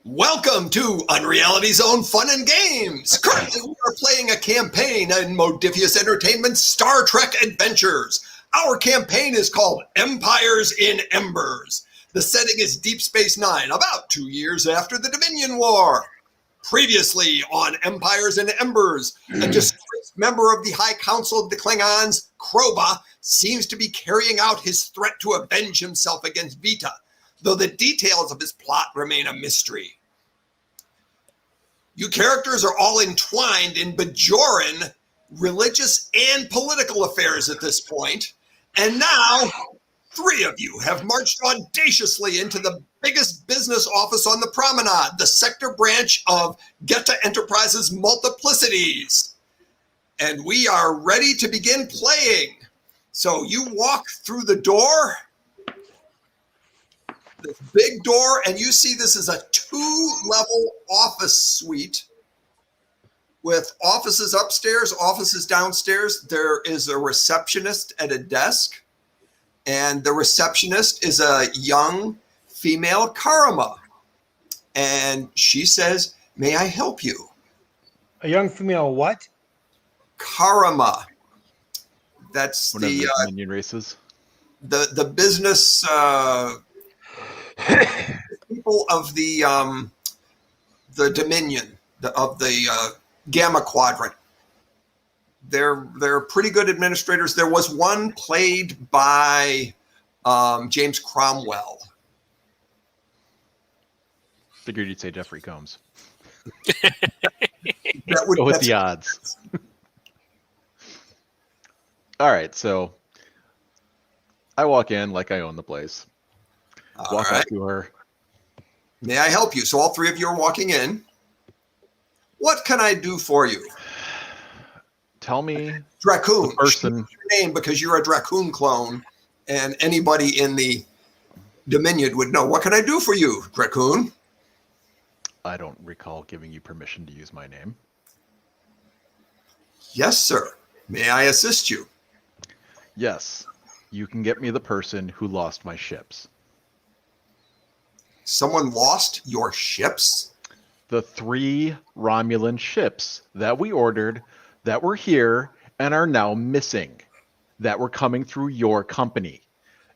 Welcome to Unreality Zone Fun and Games. Currently, we are playing a campaign in Modifius Entertainment's Star Trek Adventures. Our campaign is called Empires in Embers. The setting is Deep Space Nine, about 2 years after the Dominion War. Previously on Empires in Embers, a disgraced member of the High Council of the Klingons, Kroba, seems to be carrying out his threat to avenge himself against Vitaa, though the details of his plot remain a mystery. You characters are all entwined in Bajoran religious and political affairs at this point, and now 3 of you have marched audaciously into the biggest business office on the Promenade, the sector branch of Geta Enterprises Multiplicities. And we are ready to begin playing. So you walk through the door, this big door, and you see this is a 2-level office suite with offices upstairs, offices downstairs. There is a receptionist at a desk, and the receptionist is a young female Karama. And she says, "May I help you?" A young female what? Karama. That's one of the Dominion races. The business people of the Dominion, of the Gamma Quadrant. They're pretty good administrators. There was one played by James Cromwell. Figured you'd say Jeffrey Combs. That would go with the odds. All right, so I walk in like I own the place. Walk up to her. May I help you? So all 3 of you are walking in. What can I do for you? Tell me, Drakgoun. Person. Your name, because you're a Drakgoun clone, and anybody in the Dominion would know. What can I do for you, Drakgoun? I don't recall giving you permission to use my name. Yes, sir. May I assist you? Yes, you can get me the person who lost my ships. Someone lost your ships? The 3 Romulan ships that we ordered, that were here and are now missing, that were coming through your company.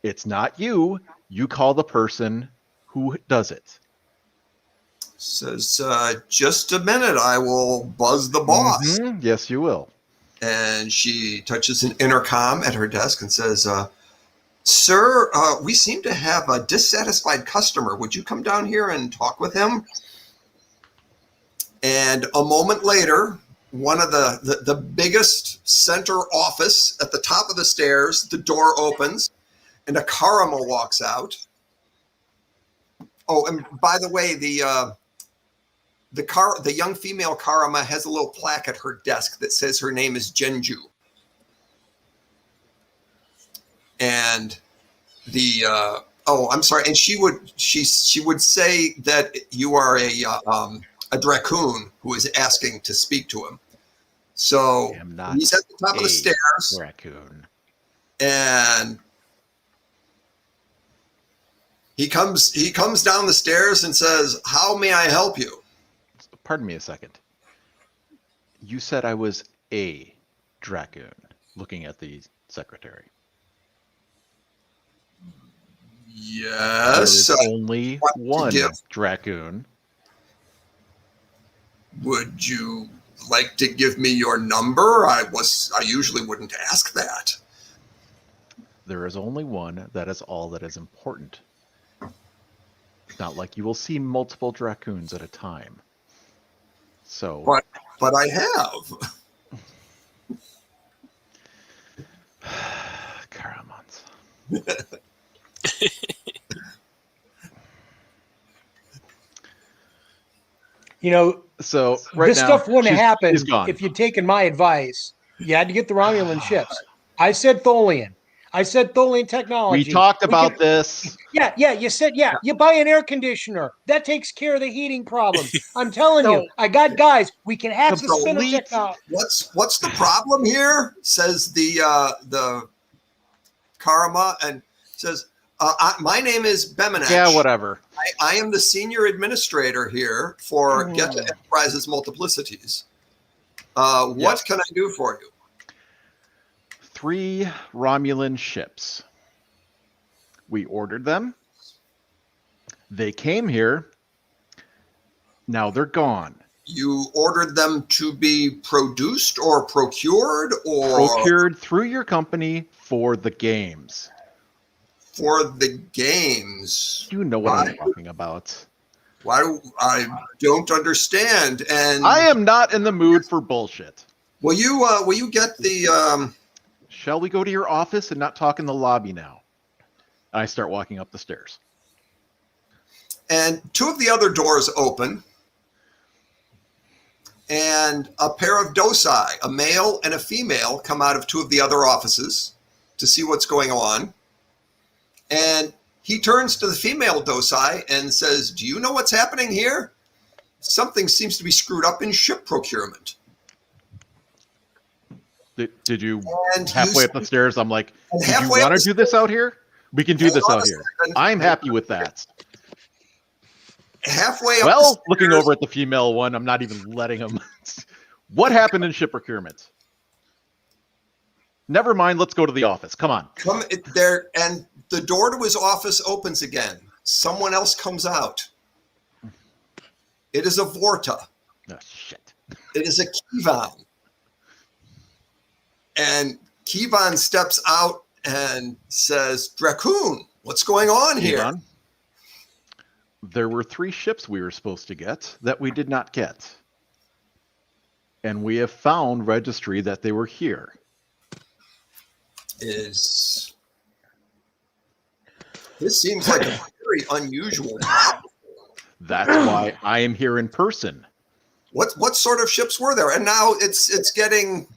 It's not you. You call the person who does it. Says, just a minute. I will buzz the boss. Mm-hmm. Yes, you will. And she touches an intercom at her desk and says, "Sir, we seem to have a dissatisfied customer. Would you come down here and talk with him?" And a moment later, one of the biggest center office at the top of the stairs, the door opens, and a Karama walks out. Oh, and by the way, the young female Karama has a little plaque at her desk that says her name is Genju. And I'm sorry. And she would say that you are a Drakgoun who is asking to speak to him. So he's at the top of the stairs. Drakgoun. And he comes down the stairs and says, "How may I help you?" Pardon me a second. You said I was a Drakgoun, looking at the secretary. Yes. There is only one Drakgoun. Would you like to give me your number? I usually wouldn't ask that. There is only one. That is all that is important. It's not like you will see multiple Drakgouns at a time. So, but I have. Karamans. You know, so this stuff wouldn't happen gone. if you'd taken my advice. You had to get the Romulan ships. I said Tholian. I said Tholian technology. We talked about this. Yeah. You said, you buy an air conditioner. That takes care of the heating problem. I'm telling you, I got guys. We can hack the spinner technology. What's the problem here? Says the Karama, and says, my name is Beminach. Yeah, whatever. I am the senior administrator here for Get to Enterprises Multiplicities. What can I do for you? 3 Romulan ships. We ordered them. They came here. Now they're gone. You ordered them to be produced or procured or? Procured through your company for the games. For the games. You know what I'm talking about. Why do I don't understand? And I am not in the mood for bullshit. Will you get the Shall we go to your office and not talk in the lobby now? I start walking up the stairs. And 2 of the other doors open. And a pair of docai, a male and a female, come out of 2 of the other offices to see what's going on. And he turns to the female docai and says, "Do you know what's happening here? Something seems to be screwed up in ship procurement." Did you And halfway up the stairs? I'm like, And "Did you halfway want up to the do this out here? We can do Hold this on out a here. second. I'm happy with that." Halfway up the Well, stairs, looking over at the female one, I'm not even letting him. What happened in ship procurement? Never mind. Let's go to the office. Come on. come there, and the door to his office opens again. Someone else comes out. It is a Vorta. Oh, shit. It is a Klingon. And Klingon steps out and says, "Drakgoun, what's going on here?" Klingon, there were 3 ships we were supposed to get that we did not get. And we have found registry that they were here. This seems like a very unusual problem. That's why I am here in person. What sort of ships were there? And now it's getting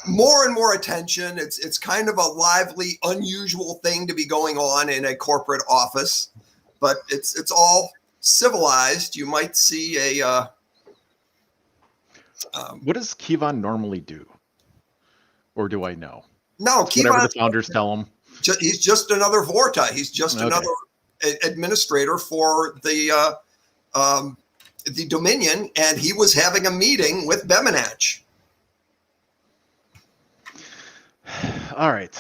more and more attention. It's kind of a lively, unusual thing to be going on in a corporate office, but it's all civilized. You might see a. What does Klingon normally do? Or do I know? No, Whatever the Klingon, founders tell him. he's just another Vorta. He's just Okay. another administrator for the Dominion, and he was having a meeting with Bemenach. All right.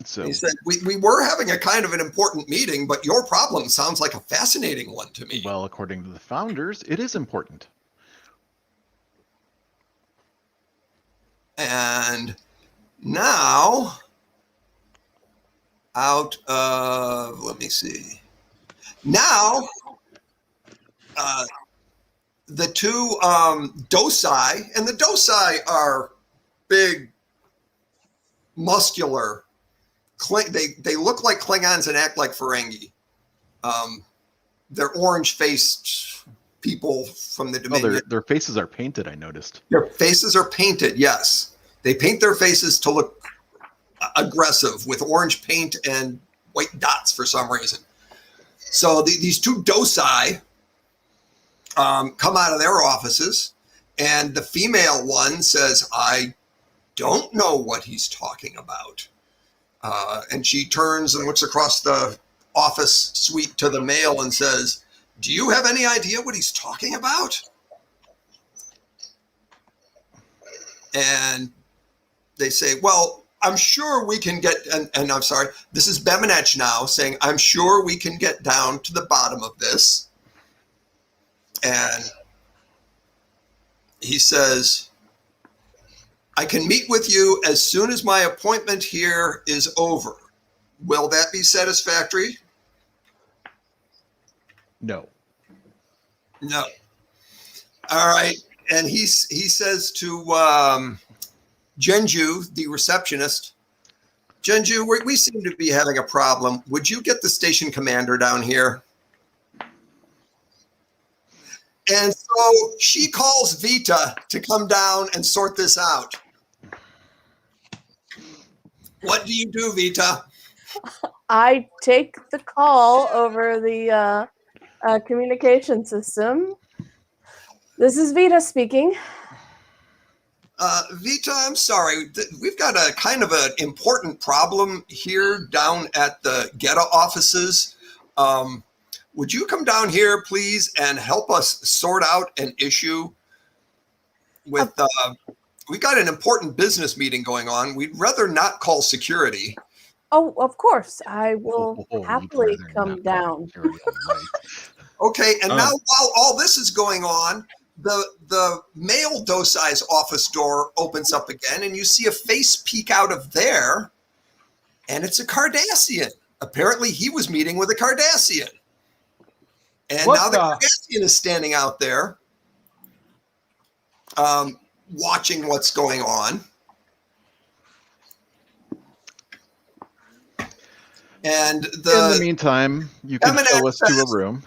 So He said, we were having a kind of an important meeting, but your problem sounds like a fascinating one to me. well, according to the founders, it is important. And now, out of, let me see. Now, the 2 docai, and the docai are big, muscular. They look like Klingons and act like Ferengi. They're orange-faced people from the Dominion. Oh, their faces are painted, I noticed. Their faces are painted, yes. They paint their faces to look aggressive with orange paint and white dots for some reason. So these 2 docai come out of their offices, and the female one says, "I don't know what he's talking about." And she turns and looks across the office suite to the male and says, "Do you have any idea what he's talking about?" And they say, "Well, I'm sure we can get," and I'm sorry, this is Bemenach now saying, "I'm sure we can get down to the bottom of this." And he says, "I can meet with you as soon as my appointment here is over. Will that be satisfactory?" No. No. All right. And he says to Genju, the receptionist, "Genju, we seem to be having a problem. Would you get the station commander down here?" And so she calls Vitaa to come down and sort this out. What do you do, Vitaa? I take the call over the communication system. This is Vitaa speaking. Vitaa, I'm sorry. We've got a kind of an important problem here down at the Geta offices. would you come down here, please, and help us sort out an issue with, we got an important business meeting going on. We'd rather not call security. Oh, of course. I will you'd happily rather come not call down. security, all right. Okay, and now while all this is going on, the male Dosai's office door opens up again, and you see a face peek out of there, and it's a Cardassian. Apparently, he was meeting with a Cardassian. And now the Cardassian is standing out there, watching what's going on. And in the meantime, you can show us to a room.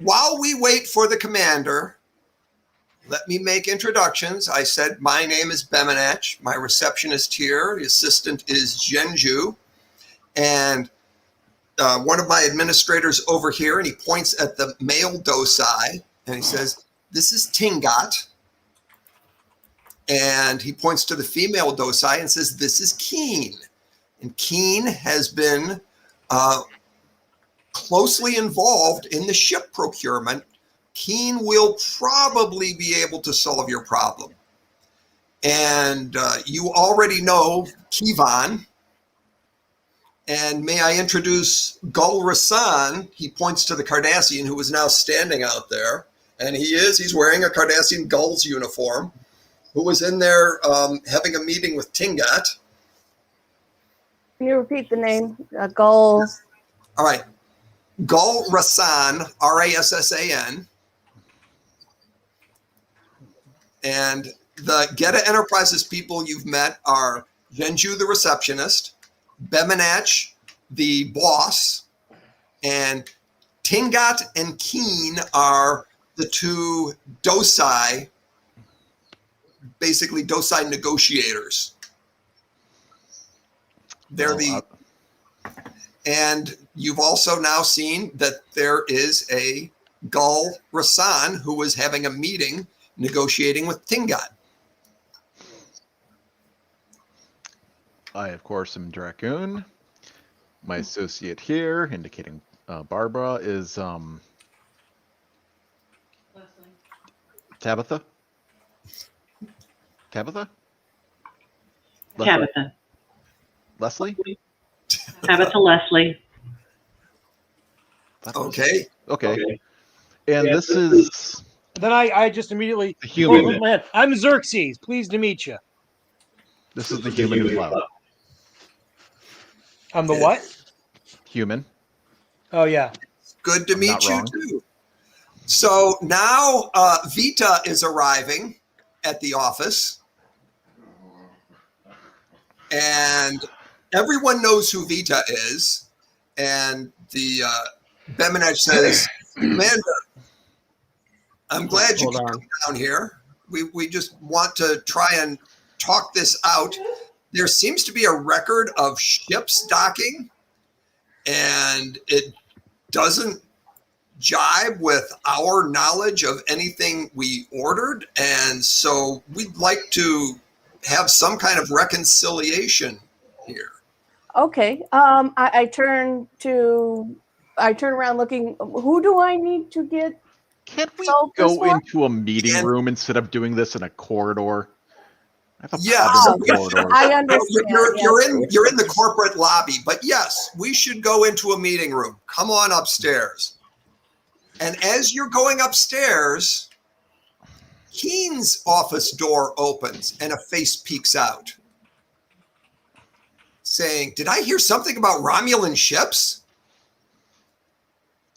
While we wait for the commander, let me make introductions. I said, my name is Bemenach. My receptionist here, the assistant is Zhenju. And one of my administrators over here, and he points at the male Dosai, and he says, this is Tingat. And he points to the female Dosai and says, this is Keen. And Keen has been closely involved in the ship procurement. Keen will probably be able to solve your problem. And you already know Kivan. And may I introduce Gul Rasan? He points to the Cardassian who is now standing out there. And he's wearing a Cardassian Gul's uniform, who was in there having a meeting with Tingat. Can you repeat the name? Gul. All right. Gul Rasan, Rassan. And the Geta Enterprises people you've met are Zhenju, the receptionist, Bemenach, the boss, and Tingat and Keen are the two Dosai, basically Dosai negotiators. They're and you've also now seen that there is a Gul Rasan who was having a meeting negotiating with Tingat. I, of course, am Drakgoun. My associate here, indicating Barbara, is Tabitha? Tabitha? Tabitha. Leslie? Tabitha Leslie. Okay. Okay. And this is... Then I just immediately... The human. Man, I'm Xerxes. Pleased to meet you. This is the human who's loud. I'm the what? Human. Oh, yeah. Good to meet you, wrong. too. So now Vitaa is arriving at the office. And everyone knows who Vitaa is. And the Bemenach says, Commander, I'm glad you came down here. We just want to try and talk this out. There seems to be a record of ships docking, and it doesn't jibe with our knowledge of anything we ordered. And so we'd like to have some kind of reconciliation here. Okay. I turn around looking. Who do I need to get? Can't we So this go one- into a meeting room instead of doing this in a corridor? I have a Yes. problem with corridors. I understand. You're in the corporate lobby, but yes, we should go into a meeting room. Come on upstairs. And as you're going upstairs, Keen's office door opens and a face peeks out, saying, "Did I hear something about Romulan ships?"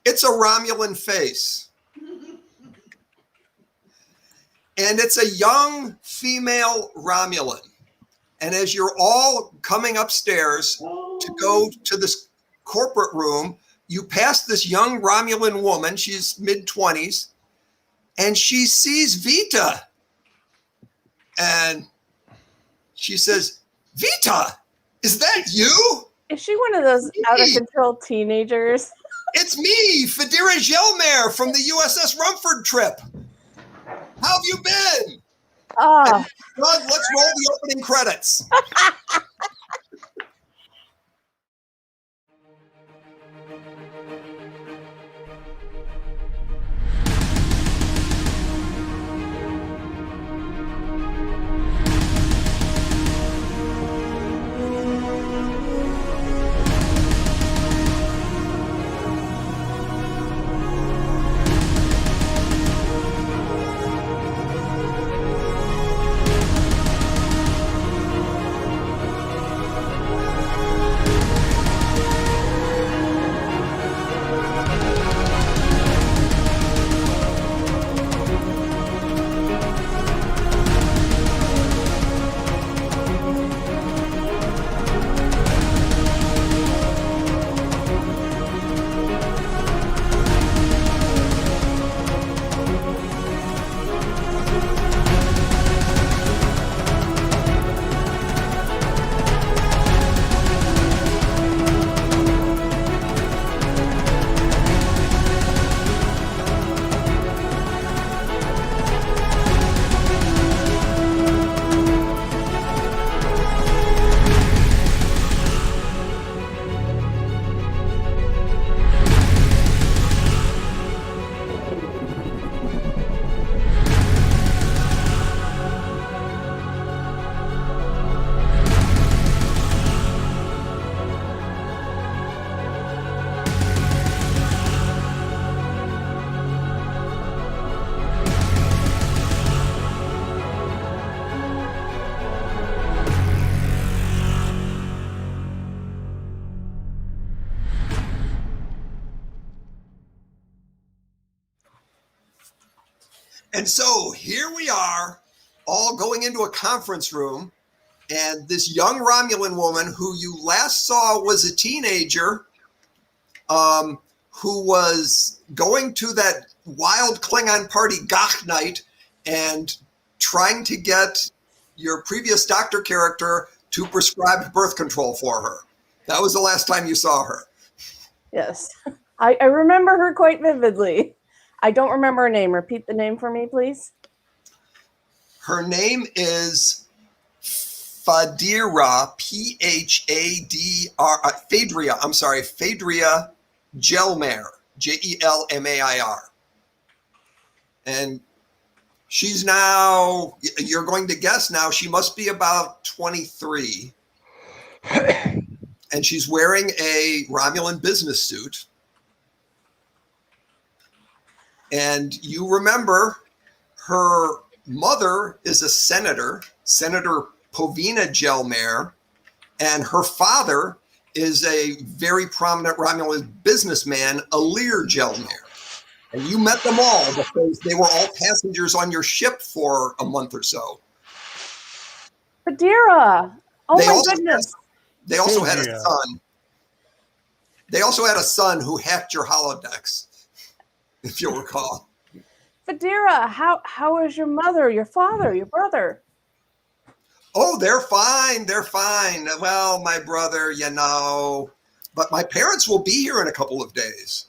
It's a Romulan face. And it's a young female Romulan. And as you're all coming upstairs to go to this corporate room, you pass this young Romulan woman. She's mid-20s. And she sees Vitaa. And she says, "Vitaa, is that you?" Is she one of those out of control teenagers? "It's me, Federa Gelmer from the USS Rumford trip. How have you been?" Oh, Doug, let's roll the opening credits. And so here we are, all going into a conference room, and this young Romulan woman who you last saw was a teenager, who was going to that wild Klingon party Gach night and trying to get your previous doctor character to prescribe birth control for her. That was the last time you saw her. Yes. I remember her quite vividly. I don't remember her name. Repeat the name for me, please. Her name is Phadira, P-H-A-D-R, Phaedria, I'm sorry, Phaedria Jelmair, J-E-L-M-A-I-R. And she's now, you're going to guess now, she must be about 23. And she's wearing a Romulan business suit. And you remember her mother is a senator, Senator Povina Jelmair, and her father is a very prominent Romulan businessman, Alir Jelmair. And you met them all because they were all passengers on your ship for a month or so. Phadira! Oh my goodness. They also had a son. They also had a son who hacked your holodecks, if you'll recall. Phadira, how is your mother, your father, your brother? Oh, they're fine. They're fine. Well, my brother, but my parents will be here in a couple of days.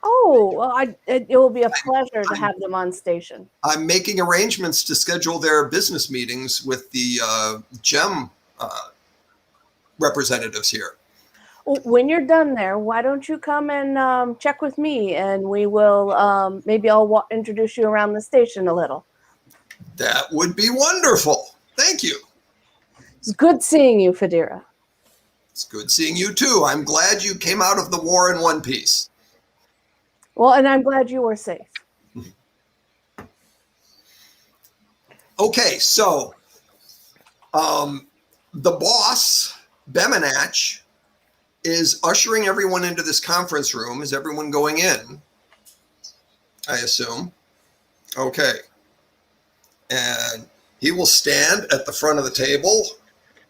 Oh, well, it will be a pleasure to have them on station. I'm making arrangements to schedule their business meetings with the GEM representatives here. When you're done there, why don't you come and check with me, and we will maybe I'll introduce you around the station a little. That would be wonderful. Thank you. It's good seeing you, Phadira. It's good seeing you too. I'm glad you came out of the war in one piece. Well, and I'm glad you were safe. Okay, so the boss, Bemenach, is ushering everyone into this conference room. Is everyone going in? I assume. Okay. And he will stand at the front of the table,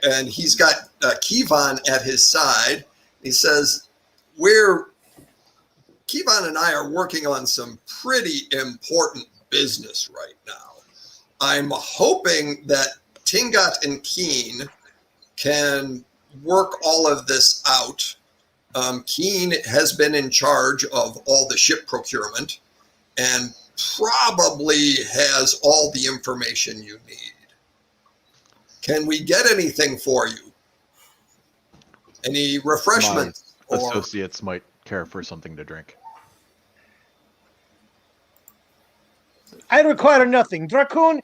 and he's got Kivon at his side. He says, Kivon and I are working on some pretty important business right now. I'm hoping that Tingat and Keen can work all of this out. Keen has been in charge of all the ship procurement and probably has all the information you need. Can we get anything for you? Any refreshments? My associates might care for something to drink. I require nothing. Drakgoun,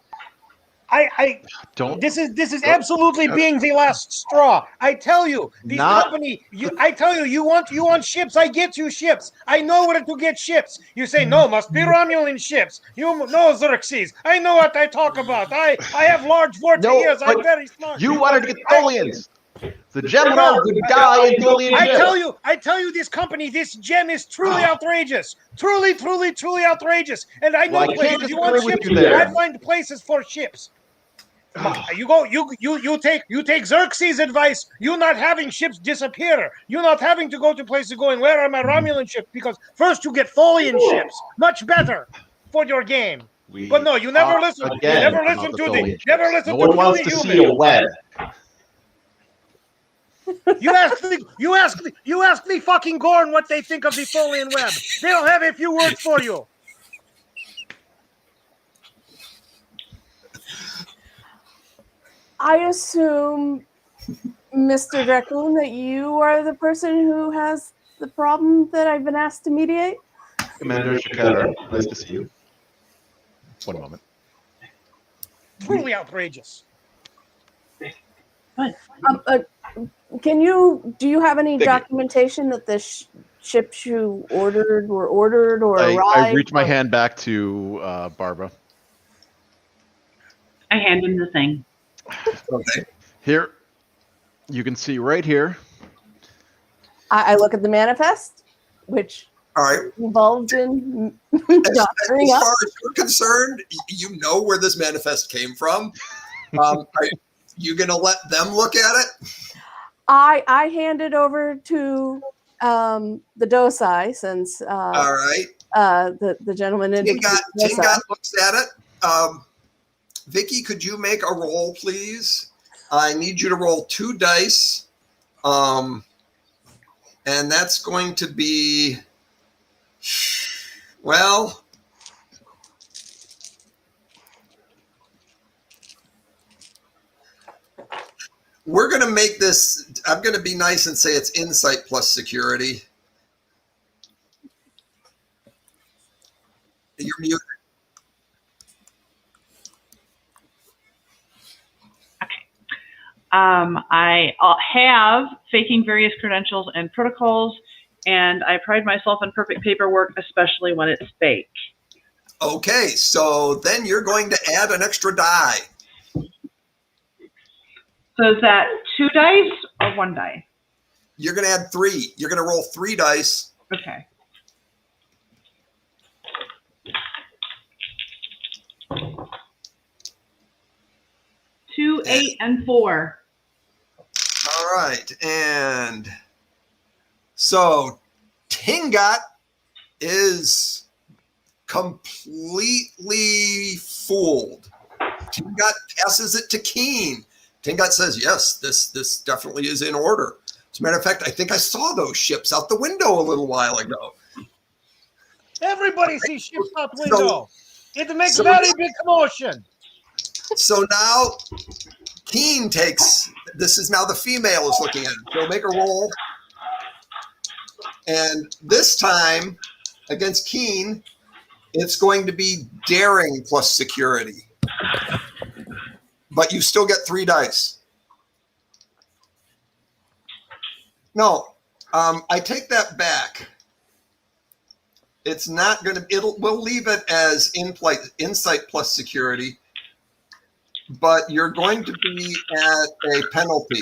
Don't. This is absolutely being the last straw. I tell you, the company. I tell you, you want ships. I get you ships. I know where to get ships. You say no, must be Romulan ships. You know Xerxes. I know what I talk about. I have large 40 ears. I'm very smart. You wanted to get Tholians. The general would die in Tholian ships. I tell you, this company, this gem is truly outrageous. Truly outrageous. And I know places. You want ships? I find places for ships. You take Xerxes' advice. You not having ships disappear. You not having to go to places going, where are my Romulan ships? Because first you get Tholian ships. Much better for your game. But no, you never listen. You never listen to the. Never listen to the human. No one wants to see a web. You ask the fucking Gorn what they think of the Tholian web. They'll have a few words for you. I assume, Mr. Drakgoun, that you are the person who has the problem that I've been asked to mediate? Commander Shakara, nice to see you. One moment. Truly outrageous. Do you have any documentation that the ships you ordered were ordered or arrived? I reach my hand back to Barbara. I hand him the thing. Okay. Here, you can see right here. I look at the manifest, which All right. involved in As doctoring far up. as you're concerned, you know where this manifest came from. Are you going to let them look at it? I hand it over to the docile since All right. the gentleman in Tingot looks at it. Vicky, could you make a roll, please? I need you to roll 2 dice. And that's going to be, well, we're going to make this, I'm going to be nice and say it's insight plus security. You're muted. I have faking various credentials and protocols, and I pride myself on perfect paperwork, especially when it's fake. Okay, so then you're going to add an extra die. So is that 2 dice or 1 die? You're going to add 3. You're going to roll 3 dice. Okay. Two, 8, and 4. All right, and so Tingot is completely fooled. Tingot passes it to Keen. Tingot says, yes, this definitely is in order. As a matter of fact, I think I saw those ships out the window a little while ago. Everybody sees ships out the window. It makes very big commotion. So now Keen takes, this is now the female is looking at it. She'll make a roll. And this time, against Keen, it's going to be daring plus security. But you still get 3 dice. No, I take that back. It's not going to, we'll leave it as insight plus security. But you're going to be at a penalty,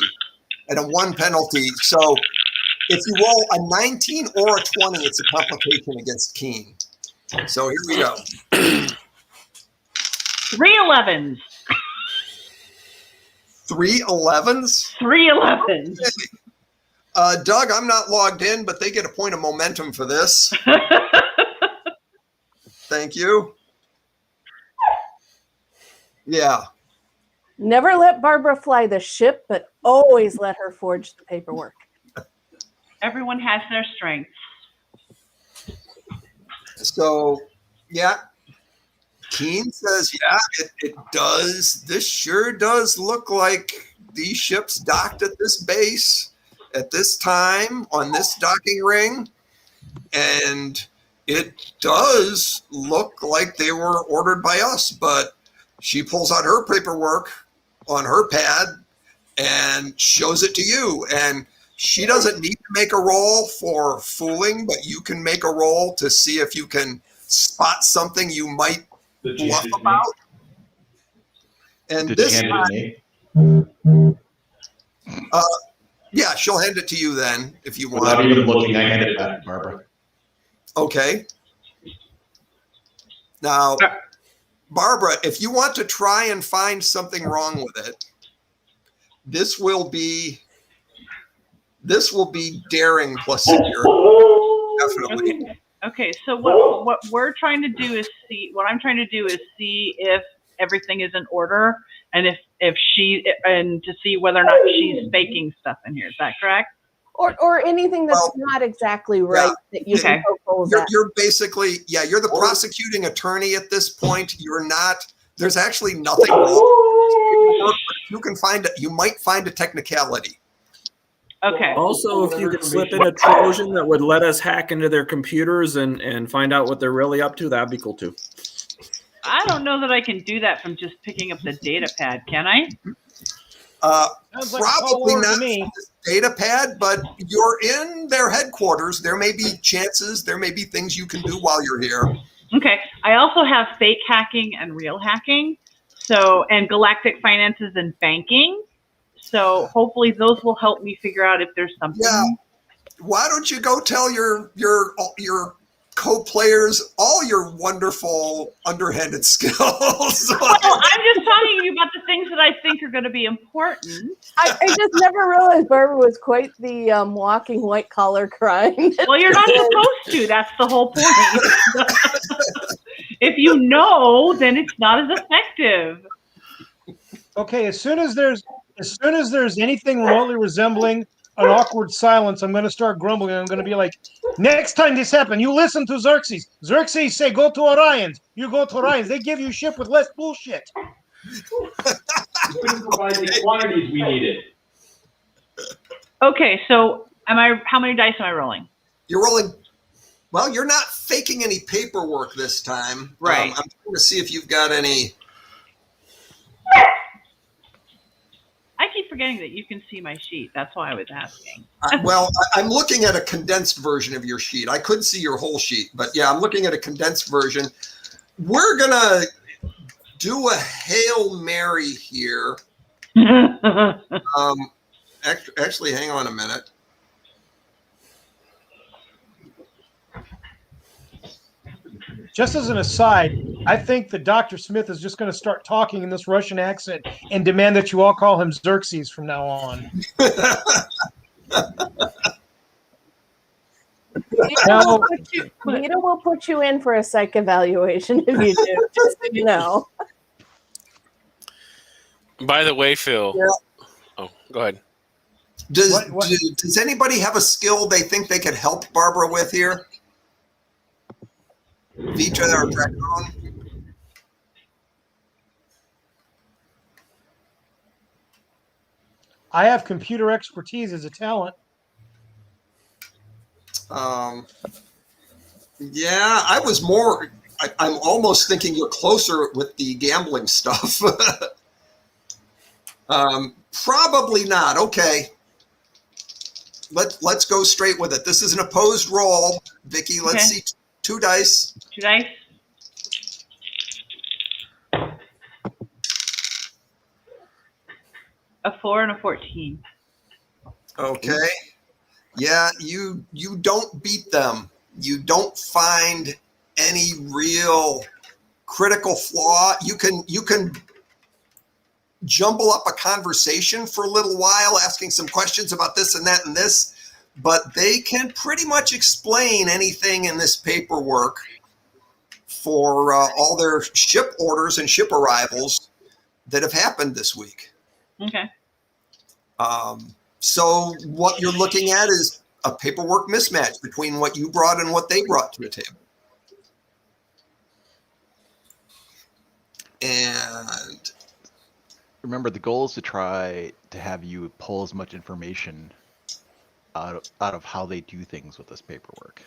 at a 1 penalty. So if you roll a 19 or a 20, it's a complication against Keen. So here we go. 3 11s. 3 11s? 3 11s. Doug, I'm not logged in, but they get a point of momentum for this. Thank you. Yeah. Never let Barbara fly the ship, but always let her forge the paperwork. Everyone has their strengths. So, yeah. Keen says, yeah, it does. This sure does look like these ships docked at this base at this time on this docking ring. And it does look like they were ordered by us, but she pulls out her paperwork on her pad and shows it to you. And she doesn't need to make a roll for fooling, but you can make a roll to see if you can spot something you might bluff about. And Did this you hand it time, to me? Yeah, she'll hand it to you then if you want. Without even looking, I handed it back to Barbara. Okay. Now, Barbara, if you want to try and find something wrong with it, this will be daring plus security. Definitely. Okay, so what we're trying to do is see if everything is in order, and to see whether or not she's faking stuff in here. Is that correct? Or anything that's not exactly right that you can poke holes at. You're basically, you're the prosecuting attorney at this point. You're not, there's actually nothing wrong. You can find it, you might find a technicality. Okay. Also, if you could slip in a Trojan that would let us hack into their computers and find out what they're really up to, that'd be cool too. I don't know that I can do that from just picking up the data pad, can I? Probably not this data pad, but you're in their headquarters. There may be chances, there may be things you can do while you're here. Okay. I also have fake hacking and real hacking, and galactic finances and banking. So hopefully those will help me figure out if there's something. Yeah. Why don't you go tell your co-players all your wonderful underhanded skills. Well, I'm just talking to you about the things that I think are going to be important. I just never realized Barbara was quite the walking white collar crime. Well, you're not supposed to. That's the whole point. If you know, then it's not as effective. Okay, as soon as there's anything remotely resembling an awkward silence, I'm going to start grumbling. I'm going to be like, next time this happens, you listen to Xerxes. Xerxes say, go to Orion's. You go to Orion's. They give you ship with less bullshit. You couldn't provide the quantities we needed. Okay, so how many dice am I rolling? You're rolling. Well, you're not faking any paperwork this time. Right. I'm trying to see if you've got any. I keep forgetting that you can see my sheet. That's why I was asking. I'm looking at a condensed version of your sheet. I could see your whole sheet, but yeah, I'm looking at a condensed version. We're going to do a Hail Mary here. Actually, hang on a minute. Just as an aside, I think that Dr. Smith is just going to start talking in this Russian accent and demand that you all call him Xerxes from now on. Vita will put you in for a psych evaluation if you do, just so you know. By the way, Phil. Yeah. Oh, go ahead. Does anybody have a skill they think they could help Barbara with here? Vitaa or Drakgoun? I have computer expertise as a talent. Yeah, I was more. I'm almost thinking you're closer with the gambling stuff. Probably not. Okay. Let's go straight with it. This is an opposed roll, Vicky. Let's see. 2 dice. 2 dice. A 4 and a 14. Okay. Yeah, you don't beat them. You don't find any real critical flaw. You can jumble up a conversation for a little while, asking some questions about this and that and this, but they can pretty much explain anything in this paperwork for all their ship orders and ship arrivals that have happened this week. Okay. So what you're looking at is a paperwork mismatch between what you brought and what they brought to the table. And remember, the goal is to try to have you pull as much information out of how they do things with this paperwork.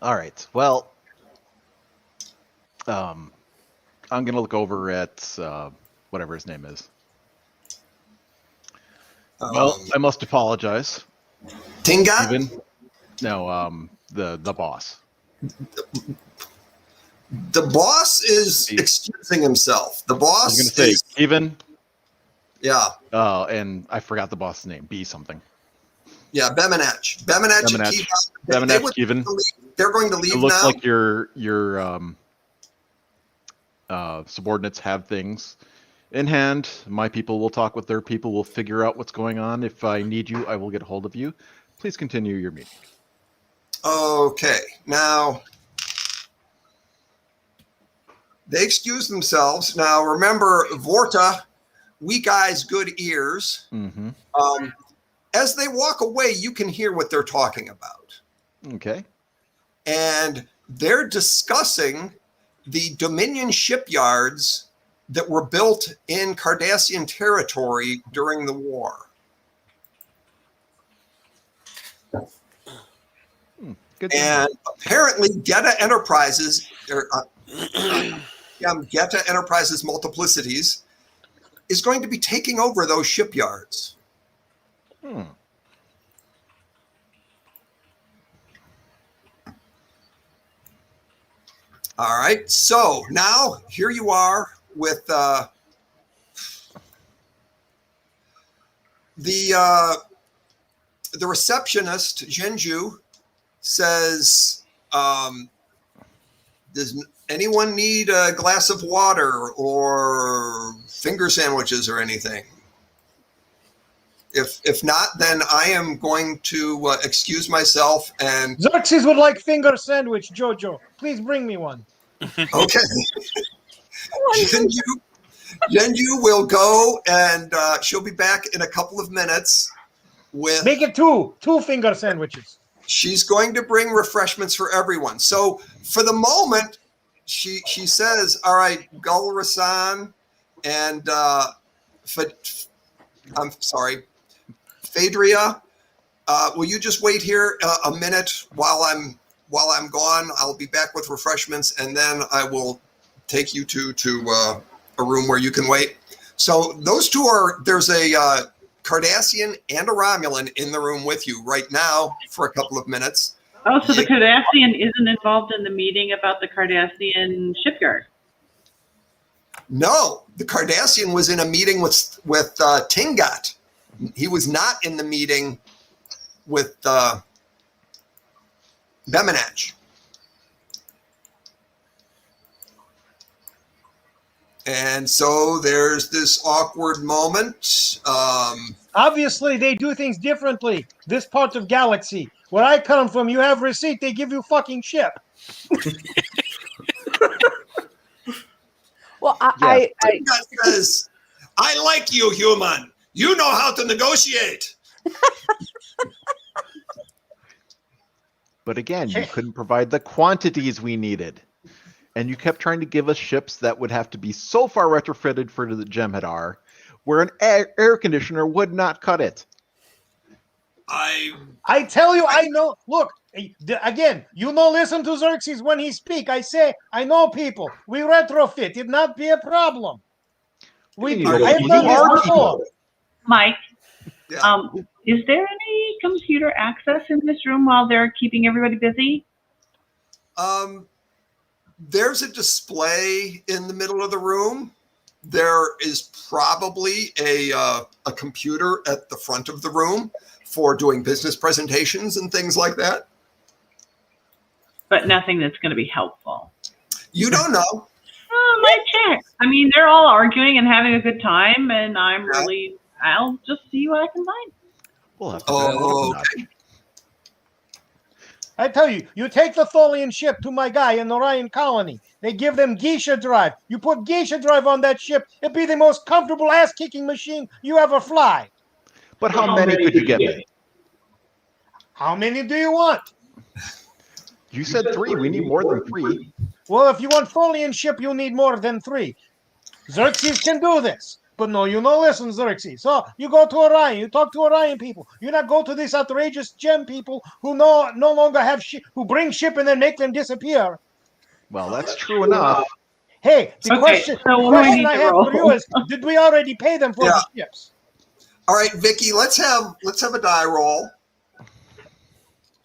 All right. Well, I'm going to look over at whatever his name is. Well, I must apologize. Tinga? Even? No, the boss. The boss is excusing himself. The boss I was going to say, even. Yeah. Oh, and I forgot the boss's name. B something. Yeah, Bemenach. Bemenach and Kevin. They're going to leave now. It looks like your subordinates have things in hand. My people will talk with their people. We'll figure out what's going on. If I need you, I will get a hold of you. Please continue your meeting. Okay. Now, they excuse themselves. Now, remember, Vorta, weak eyes, good ears. Mm-hmm. As they walk away, you can hear what they're talking about. Okay. And they're discussing the Dominion shipyards that were built in Cardassian territory during the war. Good. And apparently Geta Enterprises, Geta Enterprises Multiplicities, is going to be taking over those shipyards. All right. So now here you are with the receptionist, Zhenju, says, does anyone need a glass of water or finger sandwiches or anything? If not, then I am going to excuse myself and... Xerxes would like finger sandwich, Jojo. Please bring me one. Okay. Zhenju will go, and she'll be back in a couple of minutes with... Make it two finger sandwiches. She's going to bring refreshments for everyone. So for the moment, she says, all right, Gulrasan and I'm sorry, Phaedria, will you just wait here a minute while I'm gone? I'll be back with refreshments, and then I will take you to a room where you can wait. So those two there's a Cardassian and a Romulan in the room with you right now for a couple of minutes. Oh, so the Cardassian isn't involved in the meeting about the Cardassian shipyard? No, the Cardassian was in a meeting with Tingat. He was not in the meeting with Bemenach. And so there's this awkward moment. Obviously, they do things differently. This part of galaxy. Where I come from, you have receipt, they give you fucking ship. Well, Tingat says, I like you, human. You know how to negotiate. But again, you couldn't provide the quantities we needed. And you kept trying to give us ships that would have to be so far retrofitted for the Jem'Hadar, where an air conditioner would not cut it. I tell you, I know. Look, again, you know, listen to Xerxes when he speak. I say, I know people. We retrofit. It not be a problem. I've done this before. Mike, Yeah. is there any computer access in this room while they're keeping everybody busy? There's a display in the middle of the room. There is probably a computer at the front of the room for doing business presentations and things like that. But nothing that's going to be helpful. You don't know. Oh, my check. I mean, they're all arguing and having a good time, and I'll just see what I can find. We'll have to okay. I tell you, you take the Tholian ship to my guy in the Orion colony. They give them Geisha drive. You put Geisha drive on that ship, it'd be the most comfortable ass-kicking machine you ever fly. But how many could you get me? How many do you want? You said 3. We need more than 3. Well, if you want Tholian ship, you'll need more than 3. Xerxes can do this. But no, you no listen, Xerxes. So you go to Orion, you talk to Orion people. You not go to these outrageous gem people who no longer have ship, who bring ship and then make them disappear. Well, that's true enough. Hey, the question I have for you is, did we already pay them for the ships? All right, Vicky, let's have a die roll.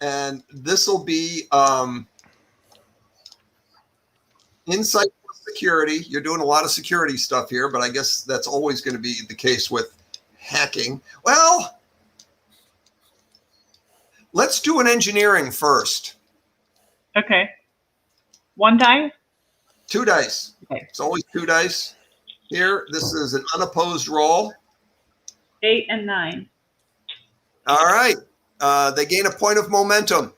And this will be insight security. You're doing a lot of security stuff here, but I guess that's always going to be the case with hacking. Well, let's do an engineering first. Okay. 1 die? 2 dice. Okay. It's always 2 dice here. This is an unopposed roll. 8 and 9. All right. They gain a point of momentum.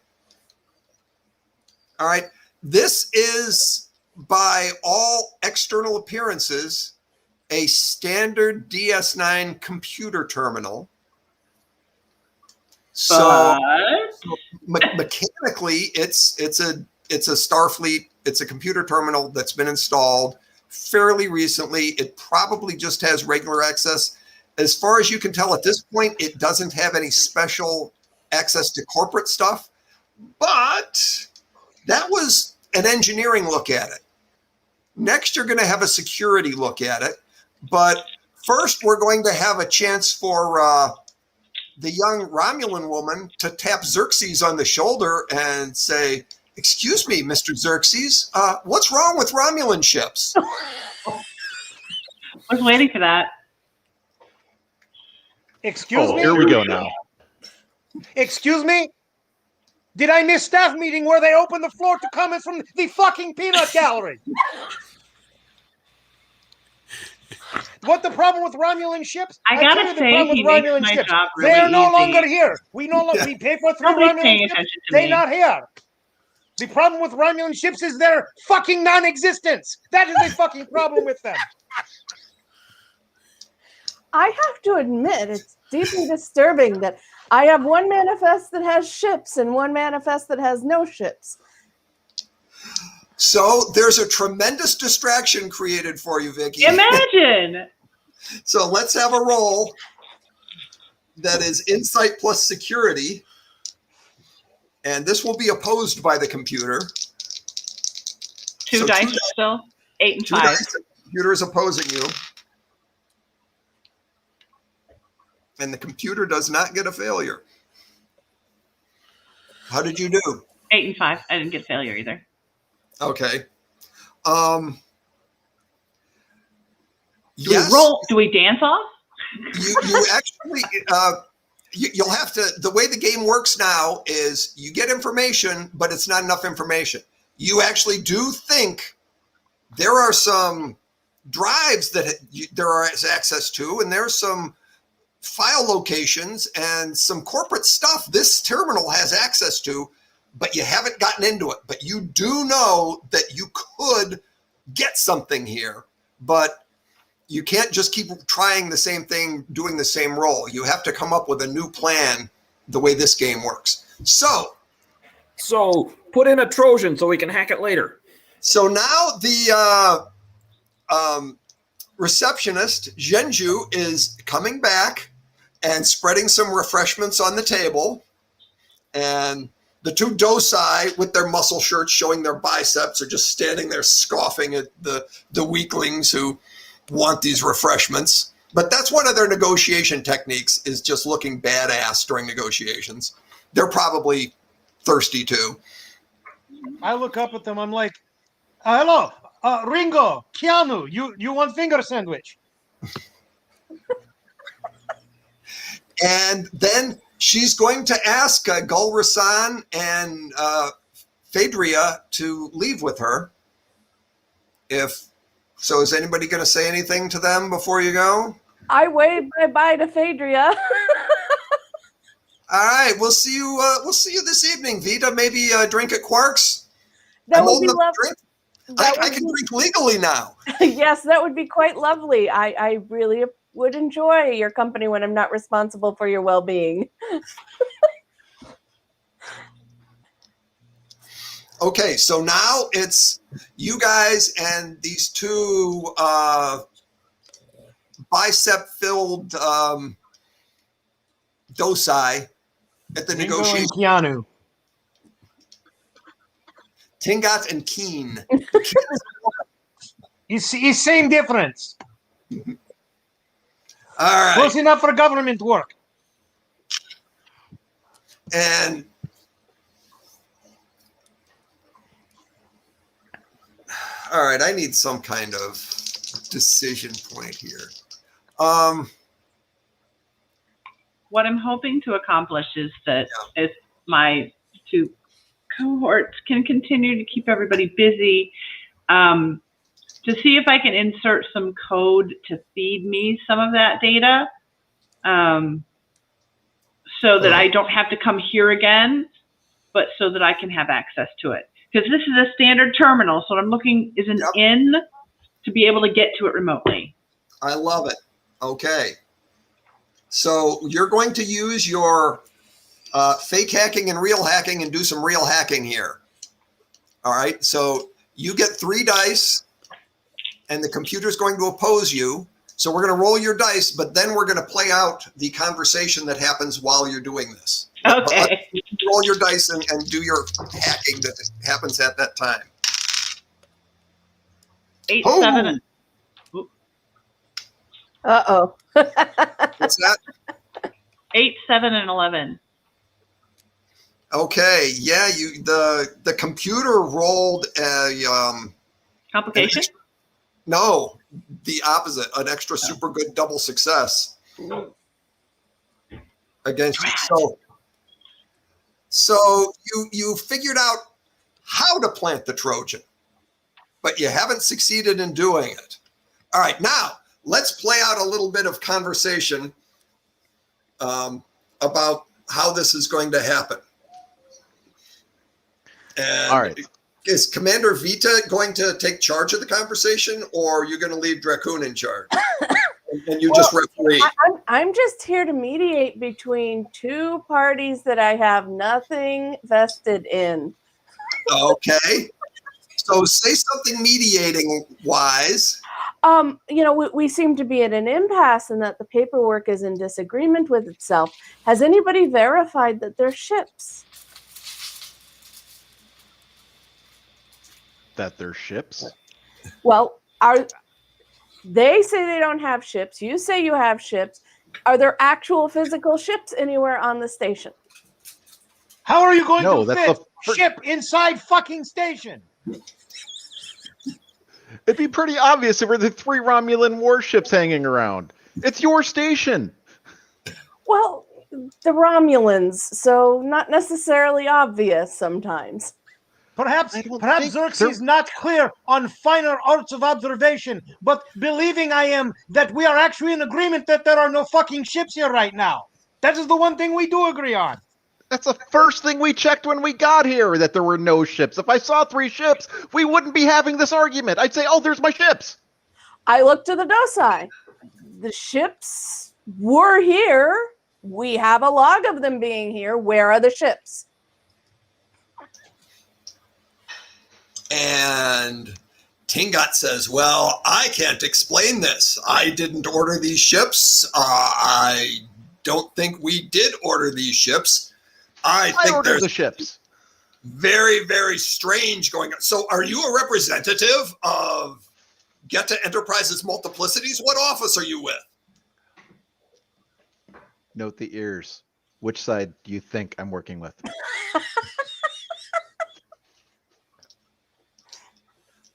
All right. This is, by all external appearances, a standard DS9 computer terminal. So mechanically, it's a Starfleet. It's a computer terminal that's been installed fairly recently. It probably just has regular access. As far as you can tell at this point, it doesn't have any special access to corporate stuff. But that was an engineering look at it. Next, you're going to have a security look at it. But first, we're going to have a chance for the young Romulan woman to tap Xerxes on the shoulder and say, "Excuse me, Mr. Xerxes, what's wrong with Romulan ships?" I was waiting for that. Excuse me? Here we go now. Excuse me? Did I miss staff meeting where they opened the floor to comments from the fucking peanut gallery? What the problem with Romulan ships? I tell gotta you the say, problem with he makes Romulan my ships. job They are really no easy. longer here. We pay for 3 Nobody's Romulan paying ships. attention to They're me. not here. The problem with Romulan ships is their fucking non-existence. That is the fucking problem with them. I have to admit, it's deeply disturbing that I have one manifest that has ships and one manifest that has no ships. So there's a tremendous distraction created for you, Vicky. Imagine. So let's have a roll that is insight plus security. And this will be opposed by the computer. Two dice still. 8 and 5. Dice, the computer is opposing you. And the computer does not get a failure. How did you do? 8 and 5. I didn't get failure either. Okay. Do we roll? Do we dance off? You actually, you'll have to, the way the game works now is you get information, but it's not enough information. You actually do think there are some drives that there is access to, and there's some file locations and some corporate stuff this terminal has access to, but you haven't gotten into it. But you do know that you could get something here, but you can't just keep trying the same thing, doing the same role. You have to come up with a new plan the way this game works. So put in a Trojan so we can hack it later. So now the receptionist, Zhenju, is coming back and spreading some refreshments on the table. And the two docai with their muscle shirts showing their biceps are just standing there scoffing at the weaklings who want these refreshments. But that's one of their negotiation techniques, is just looking badass during negotiations. They're probably thirsty too. I look up at them. I'm like, hello, Ringo, Keanu, you want finger sandwich? And then she's going to ask Gulrasan and Phaedria to leave with her. So is anybody going to say anything to them before you go? I wave bye-bye to Phaedria. All right, we'll see you. We'll see you this evening, Vitaa. Maybe a drink at Quark's. That would be lovely. I can drink legally now. Yes, that would be quite lovely. I really would enjoy your company when I'm not responsible for your well-being. Okay, so now it's you guys and these two bicep-filled docai at the Ringo negotiation. and Keanu. Tingat and Keen. It's same difference. All right. Close enough for government work. And all right, I need some kind of decision point here. What I'm hoping to accomplish is that if my two cohorts can continue to keep everybody busy, to see if I can insert some code to feed me some of that data, so that I don't have to come here again, but so that I can have access to it. Because this is a standard terminal, so what I'm looking is an in to be able to get to it remotely. I love it. Okay. So you're going to use your fake hacking and real hacking and do some real hacking here. All right. So you get 3 dice and the computer's going to oppose you. So we're going to roll your dice, but then we're going to play out the conversation that happens while you're doing this. Okay. But roll your dice and do your hacking that happens at that time. 8, Oh. 7, and Uh-oh. What's that? 8, 7, and 11. Okay. Yeah. The computer rolled a Complication? no, the opposite, an extra super good double success against you. So So you figured out how to plant the Trojan, but you haven't succeeded in doing it. All right, now let's play out a little bit of conversation about how this is going to happen. And All right. is Commander Vitaa going to take charge of the conversation, or are you going to leave Drakgoun in charge? And you just referee. I'm just here to mediate between two parties that I have nothing vested in. Okay. So say something mediating wise. We seem to be at an impasse and that the paperwork is in disagreement with itself. Has anybody verified that they're ships? That they're ships? Well, they say they don't have ships. You say you have ships. Are there actual physical ships anywhere on the station? How are you going No, to that's fit ship inside fucking station? It'd be pretty obvious if there were the 3 Romulan warships hanging around. It's your station. Well, the Romulans, so not necessarily obvious sometimes. Perhaps Xerxes not clear on finer arts of observation, but believing I am that we are actually in agreement that there are no fucking ships here right now. That is the one thing we do agree on. That's the first thing we checked when we got here, that there were no ships. If I saw 3 ships, we wouldn't be having this argument. I'd say, oh, there's my ships. I looked to the docile. The ships were here. We have a log of them being here. Where are the ships? And Tingat says, well, I can't explain this. I didn't order these ships. I don't think we did order these ships. I think ordered there's the ships. very, very strange going on. So are you a representative of Geta Enterprises Multiplicities? What office are you with? Note the ears. Which side do you think I'm working with?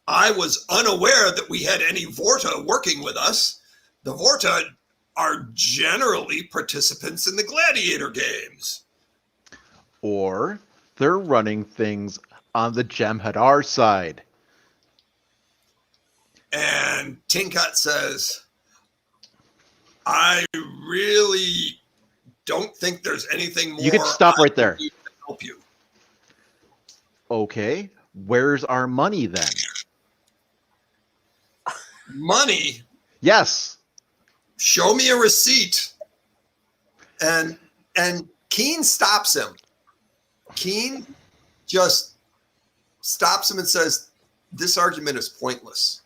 I was unaware that we had any Vorta working with us. The Vorta are generally participants in the gladiator games. Or they're running things on the Jem'Hadar side. And Tinkat says, I really don't think there's anything more. You can stop right there. To help you. Okay, where's our money then? Money? Yes. Show me a receipt. And Keen stops him. Keen just stops him and says, this argument is pointless.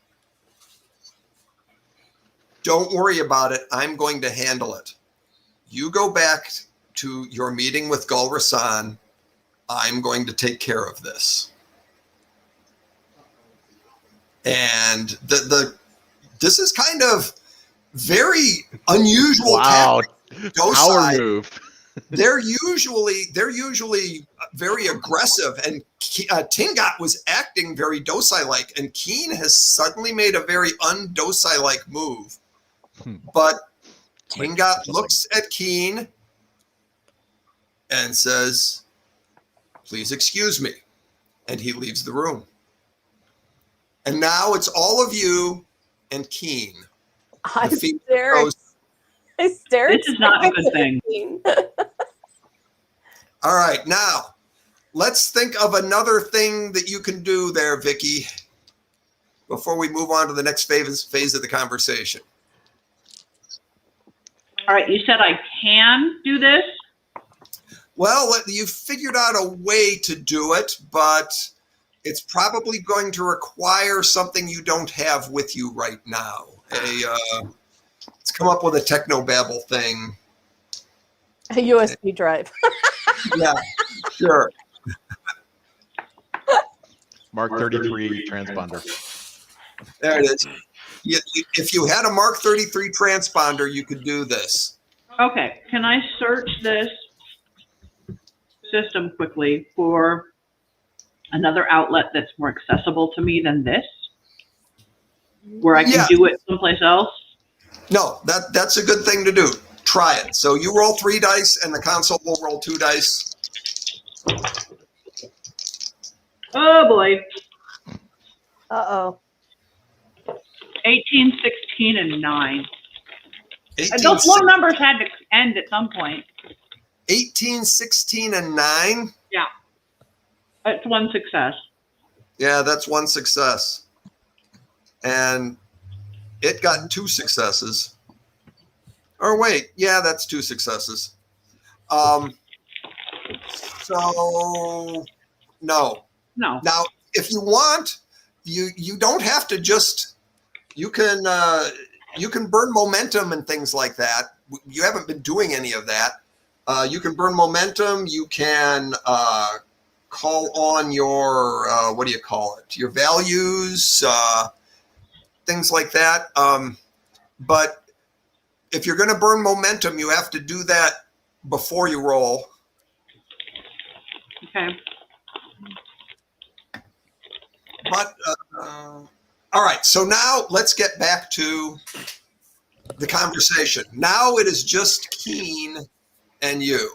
Don't worry about it. I'm going to handle it. You go back to your meeting with Gul Rasan. I'm going to take care of this. And this is kind of very unusual. Wow. Power Power move. They're usually very aggressive, and Tingat was acting very docile-like, and Keen has suddenly made a very undocile-like move. But Tingat looks at Keen and says, please excuse me. And he leaves the room. And now it's all of you and Keen. This is not a good thing. All right, now let's think of another thing that you can do there, Vicky, before we move on to the next phase of the conversation. All right, you said I can do this? Well, you figured out a way to do it, but it's probably going to require something you don't have with you right now. Let's come up with a technobabble thing. A USB drive. Yeah, sure. Mark 33 transponder. There it is. If you had a Mark 33 transponder, you could do this. Okay, can I search this system quickly for another outlet that's more accessible to me than this? Where I can do it someplace else? No, that's a good thing to do. Try it. So you roll 3 dice, and the console will roll 2 dice. Oh boy. Uh-oh. 18, 16, and 9. 18, Those low numbers had to end at some point. 18, 16, and 9? Yeah. It's one success. Yeah, that's one success. And it got 2 successes. Or wait, yeah, that's 2 successes. So no. No. Now, if you want, you don't have to just. You can burn momentum and things like that. You haven't been doing any of that. You can burn momentum. You can call on your what do you call it? Your values, things like that. But if you're going to burn momentum, you have to do that before you roll. Okay. But all right, so now let's get back to the conversation. Now it is just Keen and you.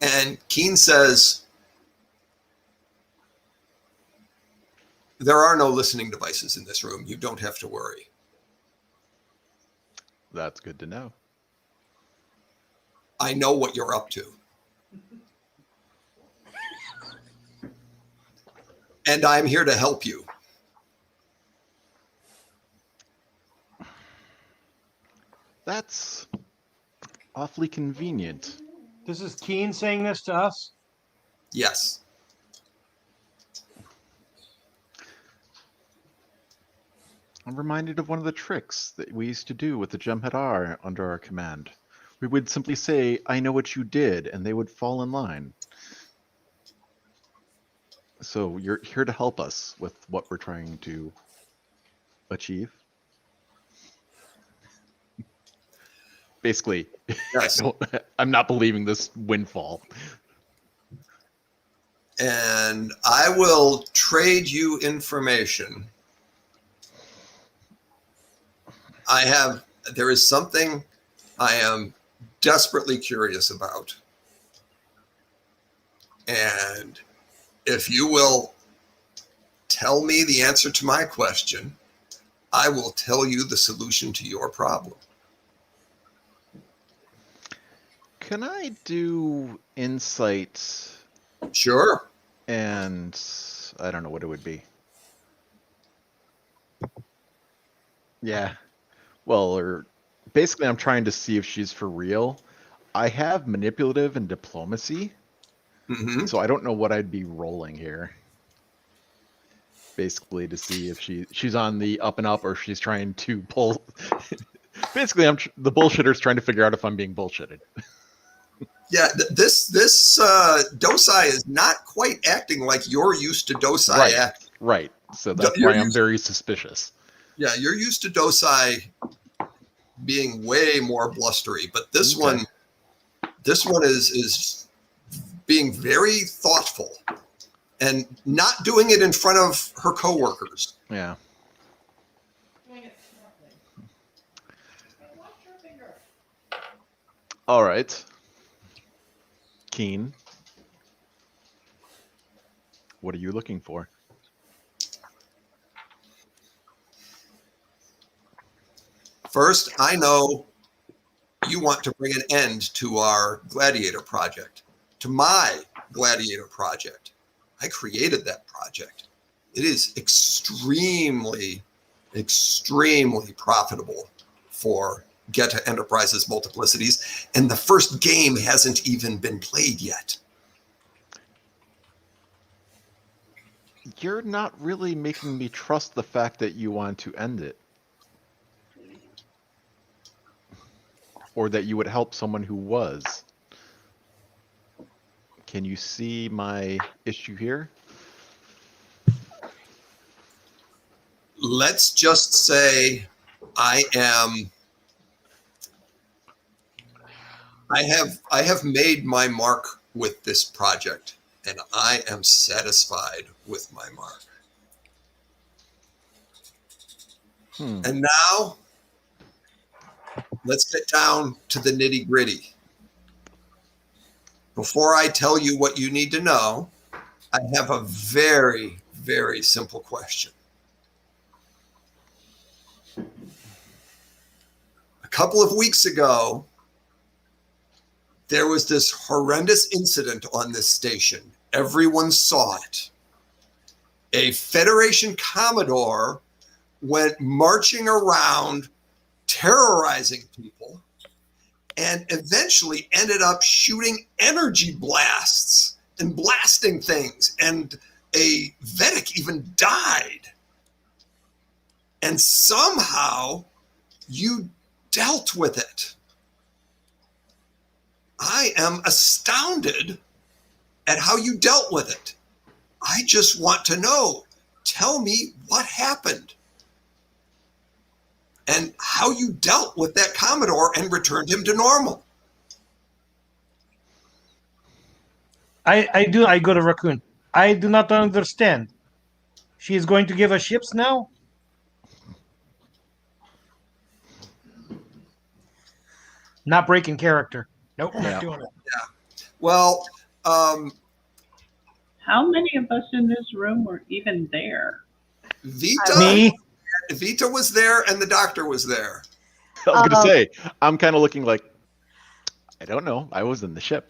And Keen says, there are no listening devices in this room. You don't have to worry. That's good to know. I know what you're up to. And I'm here to help you. That's awfully convenient. This is Keen saying this to us? Yes. I'm reminded of one of the tricks that we used to do with the Jem'Hadar under our command. We would simply say, "I know what you did," and they would fall in line. So you're here to help us with what we're trying to achieve. Basically, Yes. I'm not believing this windfall. And I will trade you information. There is something I am desperately curious about. And if you will tell me the answer to my question, I will tell you the solution to your problem. Can I do insight? Sure. And I don't know what it would be. Yeah. Well, or basically I'm trying to see if she's for real. I have manipulative and diplomacy. Mm-hmm. So I don't know what I'd be rolling here. Basically to see if she's on the up and up or she's trying to pull. Basically, the bullshitter's trying to figure out if I'm being bullshitted. Yeah, this Dosai is not quite acting like you're used to Dosai Right. acting. Right. So that's You're why I'm used- very suspicious. Yeah, you're used to Dosai being way more blustery, but this Okay. one is being very thoughtful and not doing it in front of her coworkers. Yeah. All right. Keen. What are you looking for? First, I know you want to bring an end to our gladiator project, to my gladiator project. I created that project. It is extremely, extremely profitable for Geta Enterprises Multiplicities, and the first game hasn't even been played yet. You're not really making me trust the fact that you want to end it. Or that you would help someone who was. Can you see my issue here? Let's just say I have made my mark with this project, and I am satisfied with my mark. And now let's get down to the nitty-gritty. before I tell you what you need to know, I have a very, very simple question. A couple of weeks ago, there was this horrendous incident on this station. Everyone saw it. A Federation Commodore went marching around, terrorizing people, and eventually ended up shooting energy blasts and blasting things. And a Vedic even died. And somehow you dealt with it. I am astounded at how you dealt with it. I just want to know. Tell me what happened and how you dealt with that Commodore and returned him to normal. I go to Raccoon. I do not understand. She is going to give us ships now? Not breaking character. Nope, not doing it. Yeah. Well, How many of us in this room were even there? Me? Vitaa was there and the doctor was there. I was going to say, I'm kind of looking like, I don't know. I was in the ship.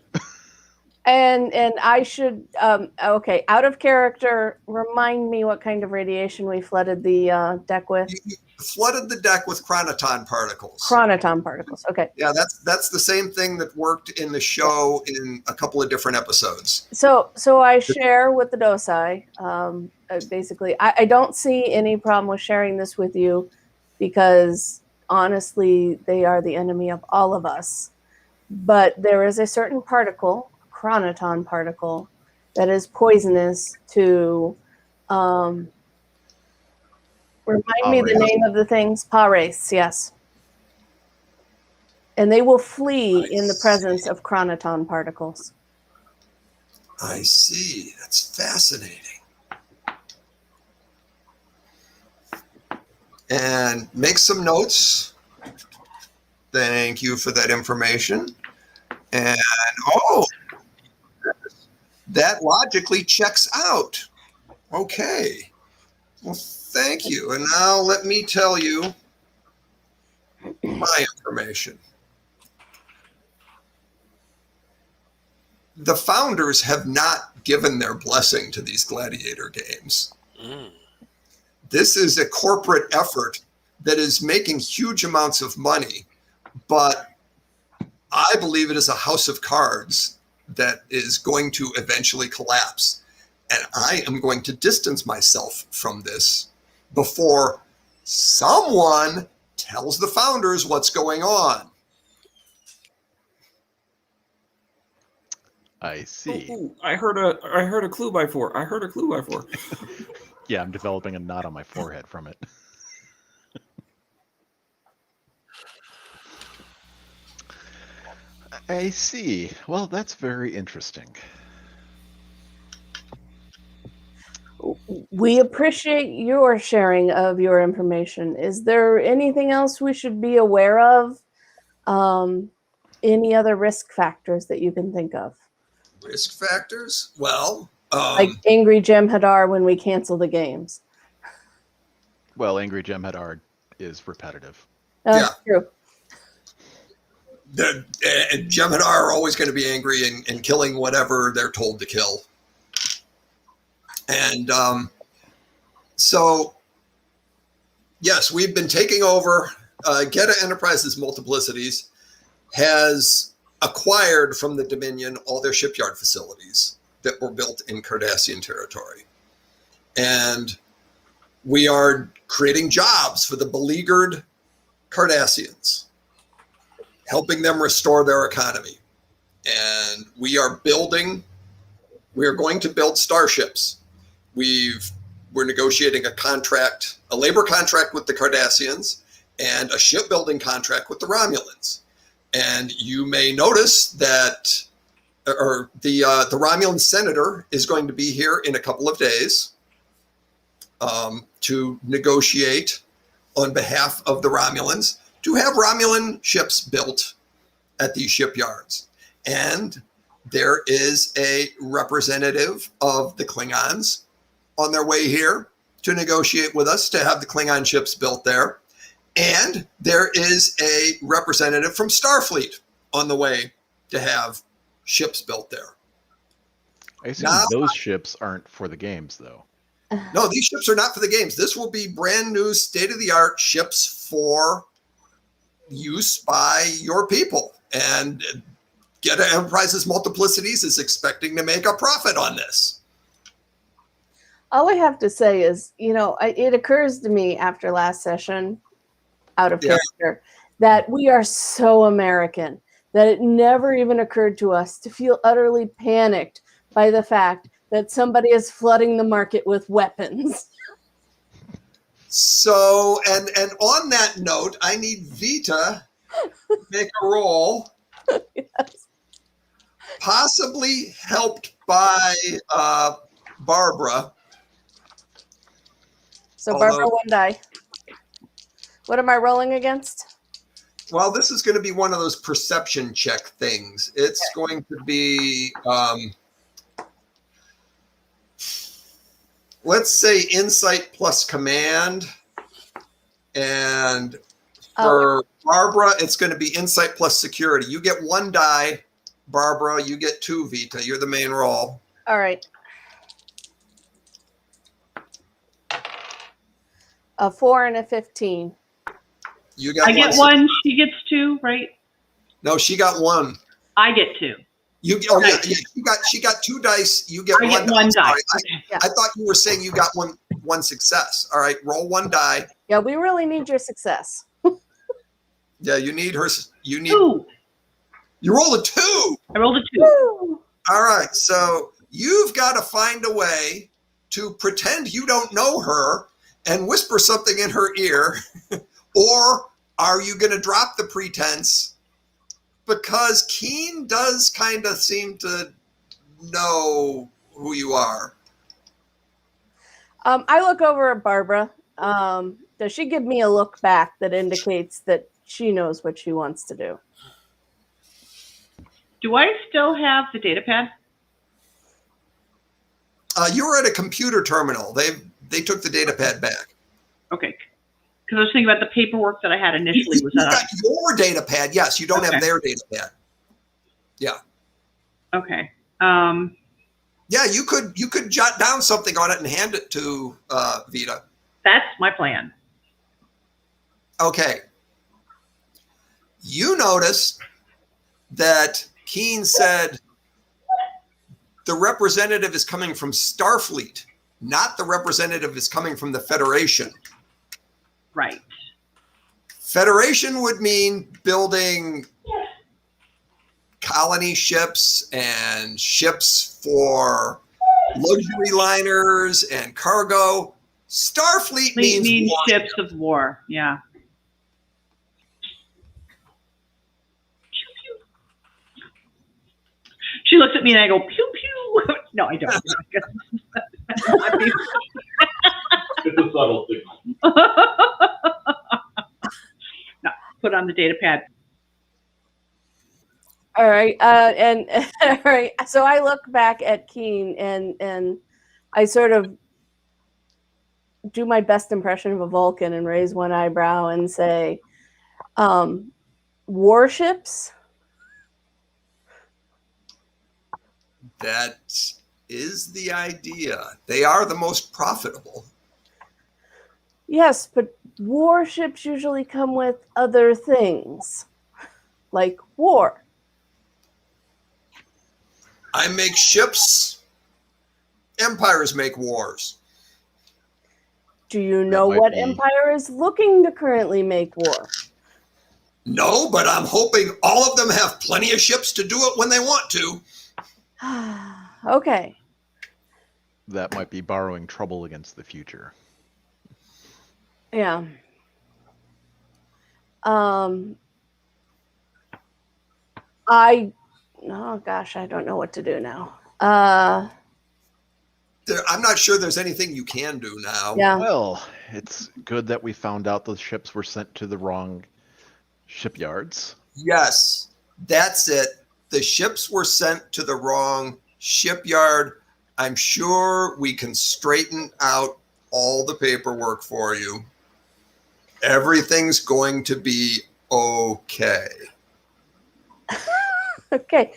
And I should okay, out of character, remind me what kind of radiation we flooded the deck with. You flooded the deck with chronoton particles. Chronoton particles. Okay. Yeah, that's the same thing that worked in the show in a couple of different episodes. So I share with the docile. Basically, I don't see any problem with sharing this with you because honestly, they are the enemy of all of us. But there is a certain particle, chronoton particle, that is poisonous to remind me the name of the things. Pares, yes. And they will flee in the presence of chronoton particles. I see. That's fascinating. And make some notes. Thank you for that information. And that logically checks out. Okay. Well, thank you. And now let me tell you my information. The founders have not given their blessing to these gladiator games. This is a corporate effort that is making huge amounts of money, but I believe it is a house of cards that is going to eventually collapse. And I am going to distance myself from this before someone tells the founders what's going on. I see. Ooh, I heard a clue by four. I heard a clue by four. Yeah, I'm developing a knot on my forehead from it. I see. Well, that's very interesting. We appreciate your sharing of your information. Is there anything else we should be aware of? Any other risk factors that you can think of? Risk factors? Well, like Angry Jem'Hadar when we cancel the games. Well, Angry Jem'Hadar is repetitive. That's true. The Jem'Hadar are always going to be angry and killing whatever they're told to kill. And so, yes, we've been taking over. Geta Enterprises Multiplicities has acquired from the Dominion all their shipyard facilities that were built in Cardassian territory. And we are creating jobs for the beleaguered Cardassians, helping them restore their economy. And we are going to build starships. We're negotiating a labor contract with the Cardassians and a shipbuilding contract with the Romulans. And you may notice that the Romulan senator is going to be here in a couple of days to negotiate on behalf of the Romulans to have Romulan ships built at these shipyards. And there is a representative of the Klingons on their way here to negotiate with us to have the Klingon ships built there. And there is a representative from Starfleet on the way to have ships built there. I assume those ships aren't for the games, though. No, these ships are not for the games. This will be brand new, state-of-the-art ships for use by your people. And Get Enterprises Multiplicities is expecting to make a profit on this. All I have to say is, it occurs to me after last session, out of character, that we are so American that it never even occurred to us to feel utterly panicked by the fact that somebody is flooding the market with weapons. So, and on that note, I need Vitaa to make a roll. Yes. Possibly helped by Barbara. So Barbara, one die. What am I rolling against? Well, this is going to be one of those perception check things. It's going to be, let's say, insight plus command. And for Barbara, it's going to be insight plus security. You get one die, Barbara. You get two, Vitaa. You're the main roll. All right. A 4 and a 15. You got I get one. She gets two, right? No, she got one. I get two. She got two dice. You get I one. get one die. I thought you were saying you got one success. All right, roll one die. Yeah, we really need your success. Yeah, you need her. You need two. You rolled a 2. I rolled a 2. Woo! All right, so you've got to find a way to pretend you don't know her and whisper something in her ear, or are you going to drop the pretense? Because Keen does kind of seem to know who you are. I look over at Barbara. Does she give me a look back that indicates that she knows what she wants to do? Do I still have the data pad? You were at a computer terminal. They took the data pad back. Okay. Because I was thinking about the paperwork that I had initially. You got your data pad. Yes, you don't have their data pad. Yeah. Okay. Yeah, you could jot down something on it and hand it to Vitaa. That's my plan. Okay. You notice that Keen said the representative is coming from Starfleet, not the representative is coming from the Federation. Right. Federation would mean building colony ships and ships for luxury liners and cargo. Starfleet means ships of war. Yeah. She looks at me and I go, pew, pew. No, I don't. It's a subtle signal. No, put on the data pad. All right. And all right. So I look back at Keen and I sort of do my best impression of a Vulcan and raise one eyebrow and say, warships? That is the idea. They are the most profitable. Yes, but warships usually come with other things, like war. I make ships. Empires make wars. Do you know what empire is looking to currently make war? No, but I'm hoping all of them have plenty of ships to do it when they want to. Okay. That might be borrowing trouble against the future. Yeah. Oh gosh, I don't know what to do now. I'm not sure there's anything you can do now. Yeah. Well, it's good that we found out those ships were sent to the wrong shipyards. Yes, that's it. the ships were sent to the wrong shipyard. I'm sure we can straighten out all the paperwork for you. Everything's going to be okay. Okay.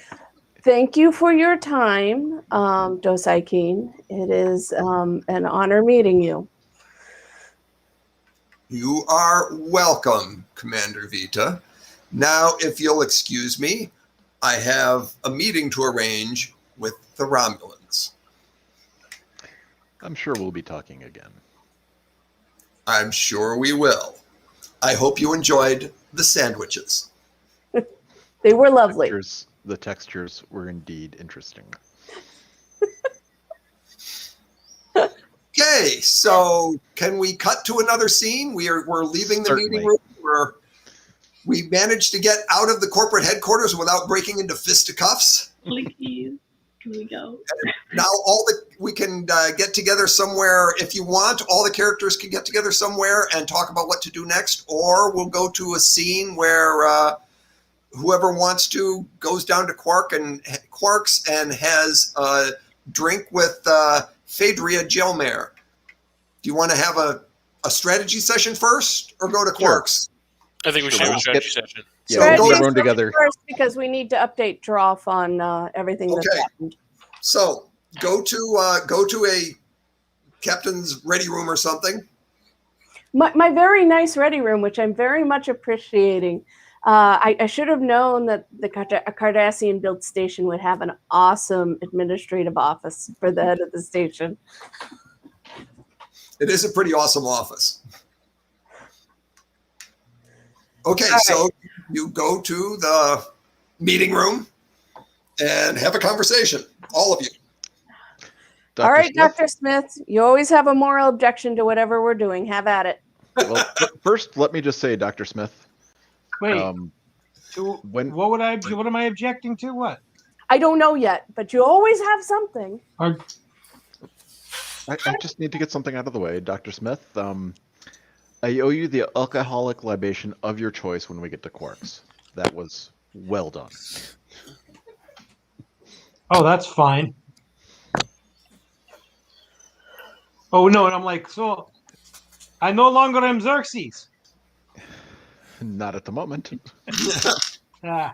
Thank you for your time, Dosai Keen. It is an honor meeting you. You are welcome, Commander Vitaa. Now, if you'll excuse me, I have a meeting to arrange with the Romulans. I'm sure we'll be talking again. I'm sure we will. I hope you enjoyed the sandwiches. They were lovely. The textures were indeed interesting. Okay, so can we cut to another scene? We're leaving the Certainly. meeting room. We managed to get out of the corporate headquarters without breaking into fisticuffs. Please, can we go? Now we can get together somewhere if you want. All the characters can get together somewhere and talk about what to do next, or we'll go to a scene where whoever wants to goes down to Quark's and has a drink with Phaedria Gelmare. Do you want to have a strategy session first, or go to Quark's? I think we should have a strategy session. Yeah, So we'll go get to- everyone together. First, because we need to update Jroff on everything that's Okay. happened. So go to a captain's ready room or something. My very nice ready room, which I'm very much appreciating. I should have known that the Cardassian built station would have an awesome administrative office for the head of the station. It is a pretty awesome office. Okay, All so you go to the meeting room and have a conversation, all of you. All right, Smith? Dr. Smith, you always have a moral objection to whatever we're doing. Have at it. Well, first, let me just say, Dr. Smith. Wait. What am I objecting to? What? I don't know yet, but you always have something. I just need to get something out of the way, Dr. Smith. I owe you the alcoholic libation of your choice when we get to Quark's. That was well done. Oh, that's fine. Oh no, and I'm like, so I no longer am Xerxes. Not at the moment. Ah.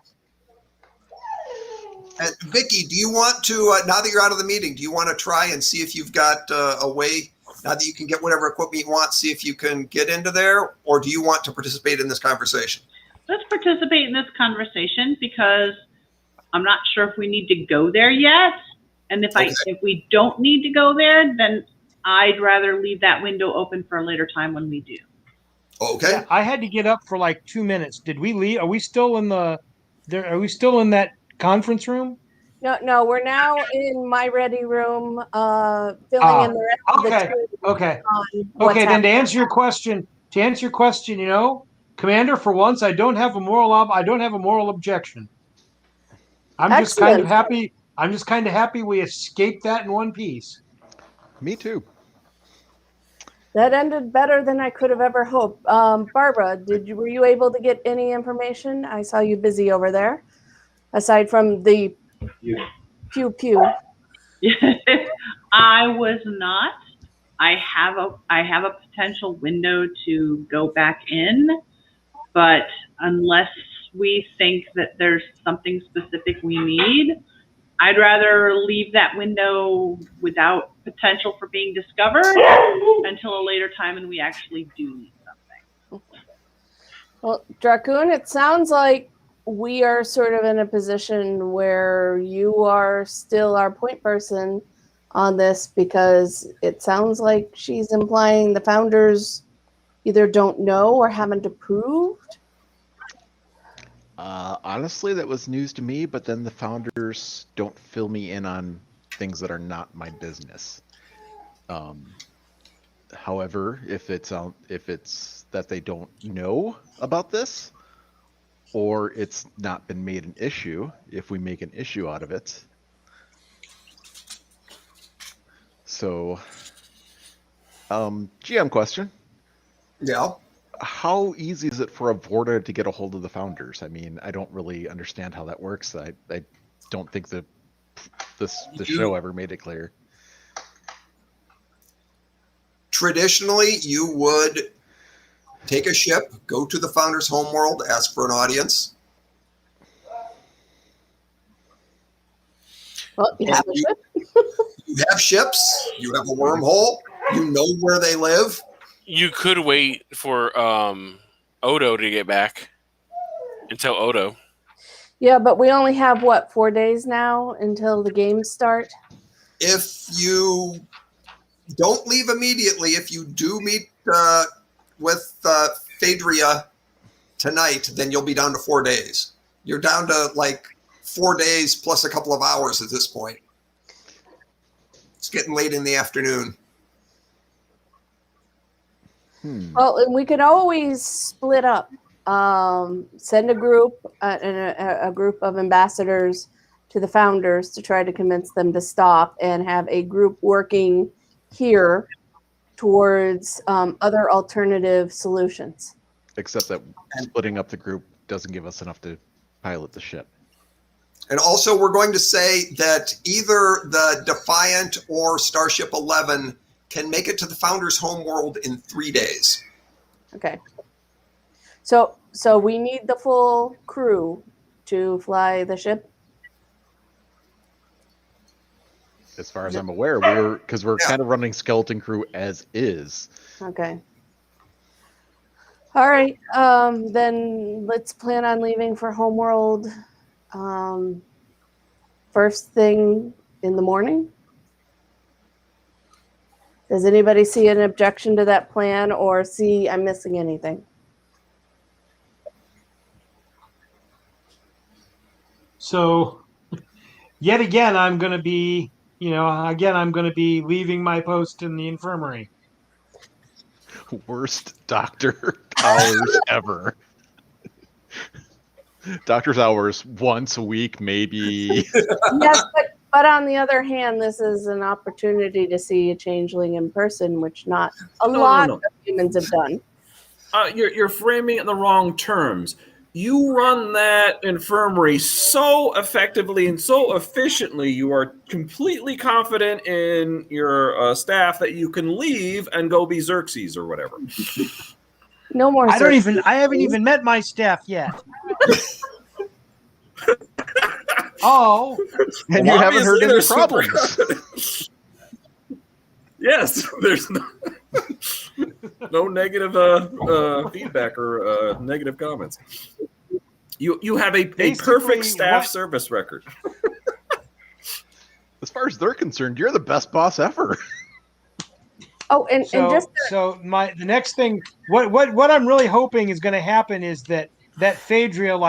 And Vicky, do you want to, now that you're out of the meeting, do you want to try and see if you've got a way, now that you can get whatever equipment you want, see if you can get into there, or do you want to participate in this conversation? Let's participate in this conversation because I'm not sure if we need to go there yet. And if we don't need to go there, then I'd rather leave that window open for a later time when we do. Okay. Yeah, I had to get up for like 2 minutes. Did we leave? Are we still in Are we still in that conference room? No, we're now in my ready room, filling in the rest of the team Okay. on what's Okay, then to happening. answer your question, Commander, for once I don't have a moral objection. I'm just kind of happy. I'm just kind of happy we escaped that in one piece. Me too. That ended better than I could have ever hoped. Barbara, were you able to get any information? I saw you busy over there. Aside from the pew pew. I was not. I have a potential window to go back in, but unless we think that there's something specific we need, I'd rather leave that window without potential for being discovered until a later time when we actually do need something. Well, Drakgoun, it sounds like we are sort of in a position where you are still our point person on this, because it sounds like she's implying the founders either don't know or haven't approved. Honestly, that was news to me, but then the founders don't fill me in on things that are not my business. However, if it's that they don't know about this, or it's not been made an issue, if we make an issue out of it. So, GM question. Yeah. how easy is it for a Vorta to get a hold of the founders? I mean, I don't really understand how that works. I don't think the show ever made it clear. Traditionally, you would take a ship, go to the founder's homeworld, ask for an audience. Well, you have a ship. You have ships. You have a wormhole. You know where they live. You could wait for Odo to get back and tell Odo. Yeah, but we only have, 4 days now until the games start? If you don't leave immediately, if you do meet with Phaedria tonight, then you'll be down to 4 days. You're down to like 4 days plus a couple of hours at this point. It's getting late in the afternoon. Well, and we could always split up. Send a group, a group of ambassadors to the founders to try to convince them to stop, and have a group working here towards other alternative solutions. Except that splitting up the group doesn't give us enough to pilot the ship. And also, we're going to say that either the Defiant or Starship 11 can make it to the founder's homeworld in 3 days. Okay. So we need the full crew to fly the ship? As far as I'm aware, we're kind of running skeleton crew as is. Okay. All right. Then let's plan on leaving for homeworld first thing in the morning. Does anybody see an objection to that plan, or see I'm missing anything? So, yet again, I'm going to be, leaving my post in the infirmary. Worst doctor hours ever. Doctor's hours once a week, maybe. Yes, but on the other hand, this is an opportunity to see a changeling in person, which not a lot of humans have done. You're framing it in the wrong terms. You run that infirmary so effectively and so efficiently, you are completely confident in your staff that you can leave and go be Xerxes or whatever. No more. I haven't even met my staff yet. Oh, and you haven't heard any problems. Yes, there's no negative feedback or negative comments. You have a perfect staff service record. As far as they're concerned, you're the best boss ever. Oh, and just the next thing, what I'm really hoping is going to happen is that Phaedria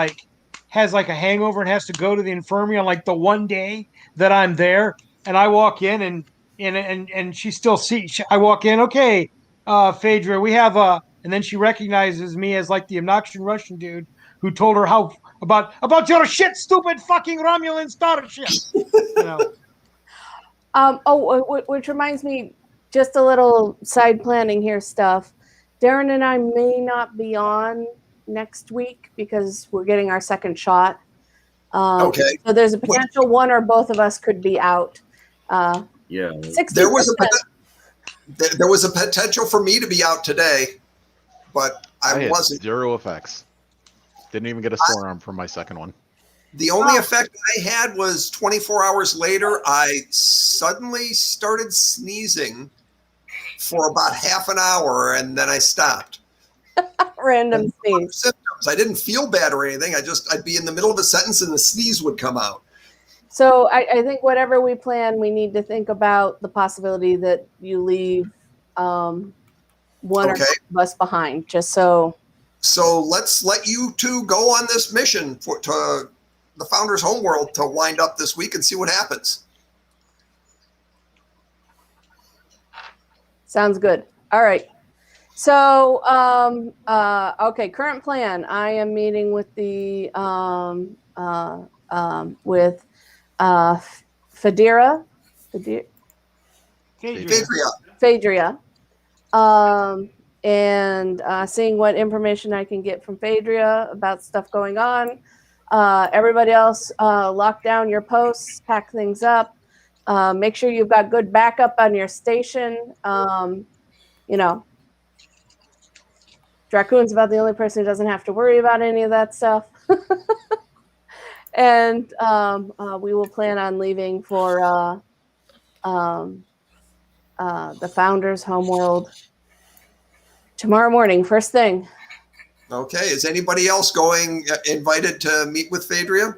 has a hangover and has to go to the infirmary on the one day that I'm there, and I walk in and she still sees. I walk in, okay, Phaedria, we have and then she recognizes me as the obnoxious Russian dude who told her how about your shit, stupid fucking Romulan starship. Which reminds me, just a little side planning here stuff. Darren and I may not be on next week because we're getting our second shot. Okay. So there's a potential one or both of us could be out. Yeah. 60%. There was a potential for me to be out today, but I wasn't. 0 effects. Didn't even get a sore arm from my second one. The only effect I had was 24 hours later, I suddenly started sneezing for about half an hour, and then I stopped. Random sneeze. Symptoms. I didn't feel bad or anything. I'd be in the middle of a sentence and the sneeze would come out. So I think whatever we plan, we need to think about the possibility that you leave one or two of us behind, just so. So let's let you two go on this mission to the Founder's Homeworld to wind up this week and see what happens. Sounds good. All right. So, okay, current plan. I am meeting with the with Phaedria. and seeing what information I can get from Phaedria about stuff going on. Everybody else, lock down your posts, pack things up. Make sure you've got good backup on your station. You know, Drakgoun's about the only person who doesn't have to worry about any of that stuff. And we will plan on leaving for the Founder's homeworld tomorrow morning, first thing. Okay. Is anybody else going invited to meet with Phaedria?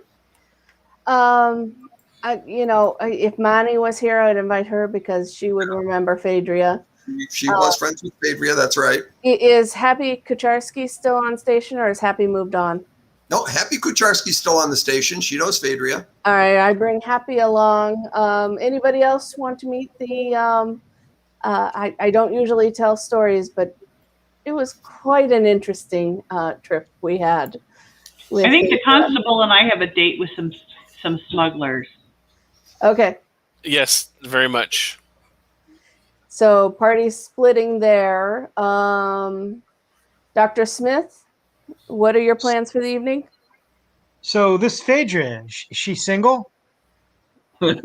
If Manni was here, I'd invite her because she would remember Phaedria. She was friends with Phaedria. That's right. Is Happy Kucharski still on station, or is Happy moved on? No, Happy Kucharski's still on the station. She knows Phaedria. All right, I bring Happy along. Anybody else want to meet the? I don't usually tell stories, but it was quite an interesting trip we had. I think the constable and I have a date with some smugglers. Okay. Yes, very much. So party splitting there. Dr. Smith, what are your plans for the evening? So this Phaedria, she single? To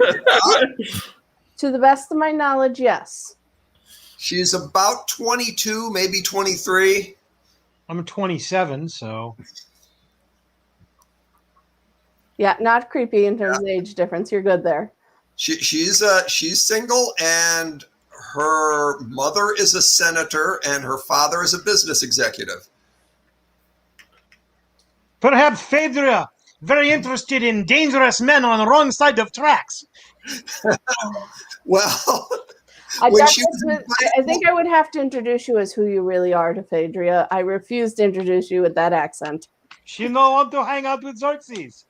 the best of my knowledge, yes. She's about 22, maybe 23. I'm 27, so. Yeah, not creepy in terms of age difference. You're good there. She's single, and her mother is a senator, and her father is a business executive. Perhaps Phaedria, very interested in dangerous men on the wrong side of tracks. Well, I think I would have to introduce you as who you really are to Phaedria. I refuse to introduce you with that accent. She don't want to hang out with Xerxes.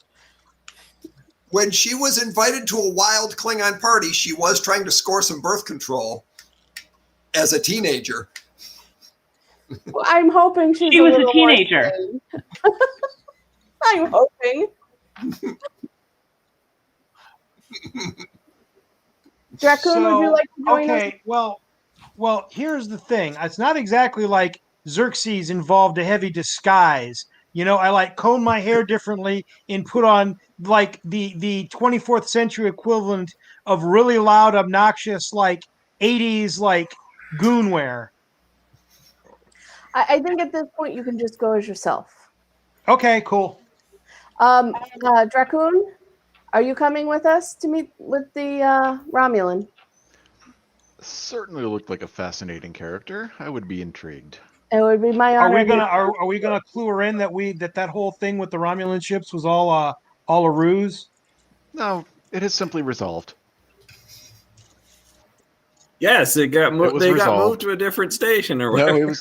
When she was invited to a wild Klingon party, she was trying to score some birth control as a teenager. Well, I'm hoping she was a teenager. I'm hoping. Drakgoun, would you like to join us? Okay, well, here's the thing. It's not exactly like Xerxes involved a heavy disguise. You know, I like comb my hair differently and put on like the 24th century equivalent of really loud, obnoxious, like 80s like goon wear. I think at this point you can just go as yourself. Okay, cool. Drakgoun, are you coming with us to meet with the Romulan? Certainly looked like a fascinating character. I would be intrigued. It would be my honor. Are we gonna clue her in that whole thing with the Romulan ships was all a ruse? No, it is simply resolved. Yes, they got moved resolved. to a different station or whatever. No,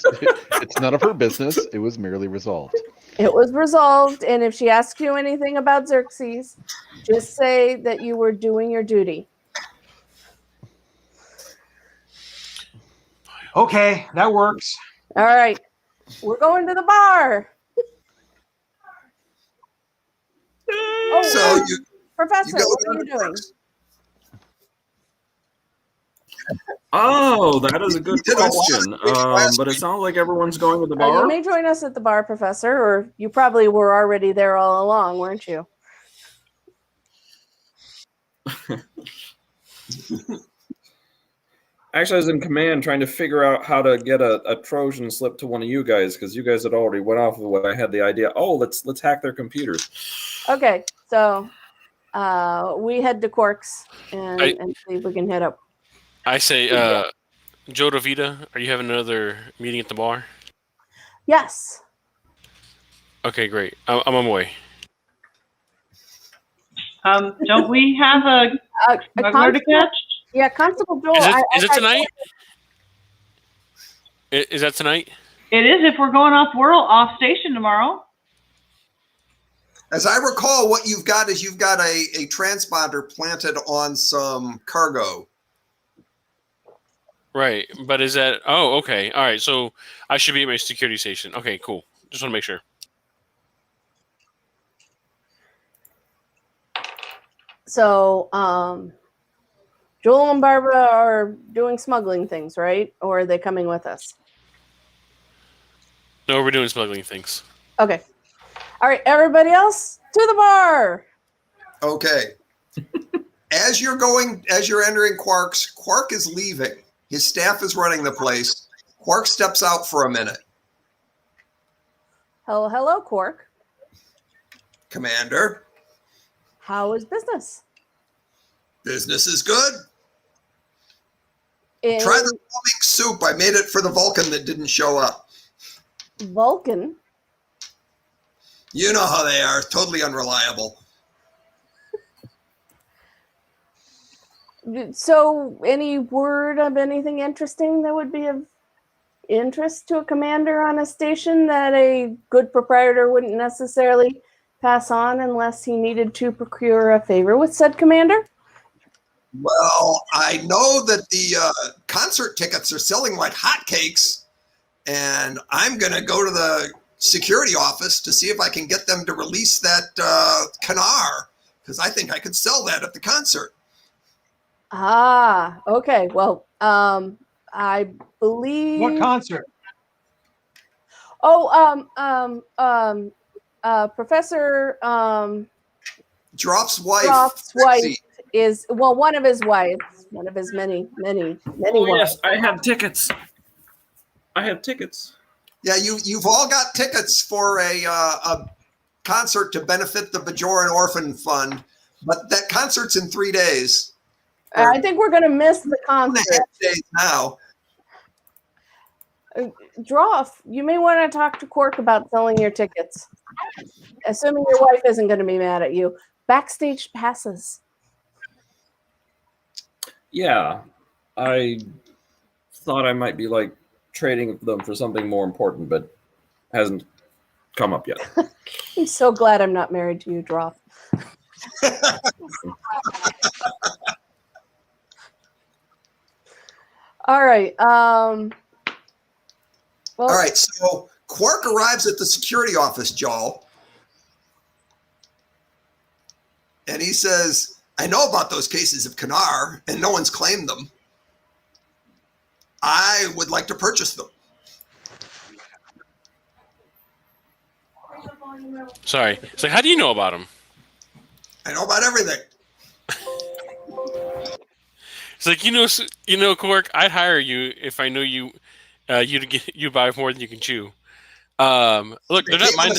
it's none of her business. It was merely resolved. It was resolved, and if she asks you anything about Xerxes, just say that you were doing your duty. Okay, that works. All right. We're going to the bar. Professor, what are you doing? Oh, that is a good question. But it sounds like everyone's going to the bar. You may join us at the bar, Professor, or you probably were already there all along, weren't you? Actually, I was in command trying to figure out how to get a Trojan slip to one of you guys because you guys had already went off of what I had the idea. Oh, let's hack their computers. Okay, so we head to Quark's and see if we can hit up. I say, Joe Vita, are you having another meeting at the bar? Yes. Okay, great. I'm on my way. Don't we have a smuggler to catch? Yeah, Constable Joel. Is it tonight? Is that tonight? It is if we're going off station tomorrow. As I recall, what you've got is you've got a transponder planted on some cargo. Right, but is that... Oh, okay. All right, so I should be at my security station. Okay, cool. Just want to make sure. So, Joel and Barbara are doing smuggling things, right? Or are they coming with us? No, we're doing smuggling things. Okay. All right, everybody else to the bar. Okay. As you're entering Quark's, Quark is leaving. His staff is running the place. Quark steps out for a minute. Hello, Quark. Commander, How is business? business is good. In Try the plumbing soup. I made it for the Vulcan that didn't show up. Vulcan. You know how they are. Totally unreliable. So, any word of anything interesting that would be of interest to a commander on a station that a good proprietor wouldn't necessarily pass on unless he needed to procure a favor with said commander? Well, I know that the concert tickets are selling like hotcakes, and I'm going to go to the security office to see if I can get them to release that Kanar, because I think I could sell that at the concert. Ah, okay. Well, I believe. What concert? Professor Jroff's wife. Jroff's wife Trixie, is one of his wives, one of his many Oh, wives. yes, I have tickets. Yeah, you've all got tickets for a concert to benefit the Bajoran Orphan Fund, but that concert's in 3 days. I think we're going to miss the 2.5 concert. days now. Jroff, you may want to talk to Quark about selling your tickets. Assuming your wife isn't going to be mad at you. Backstage passes. Yeah, I thought I might be like trading them for something more important, but hasn't come up yet. I'm so glad I'm not married to you, Jroff. All right. Well, All right, so Quark arrives at the security office, Jol, and he says, I know about those cases of Kanar, and no one's claimed them. I would like to purchase them. Sorry. It's like, how do you know about him? I know about everything. It's like, Quark, I'd hire you if I knew you buy more than you can chew. Look, they're not mine.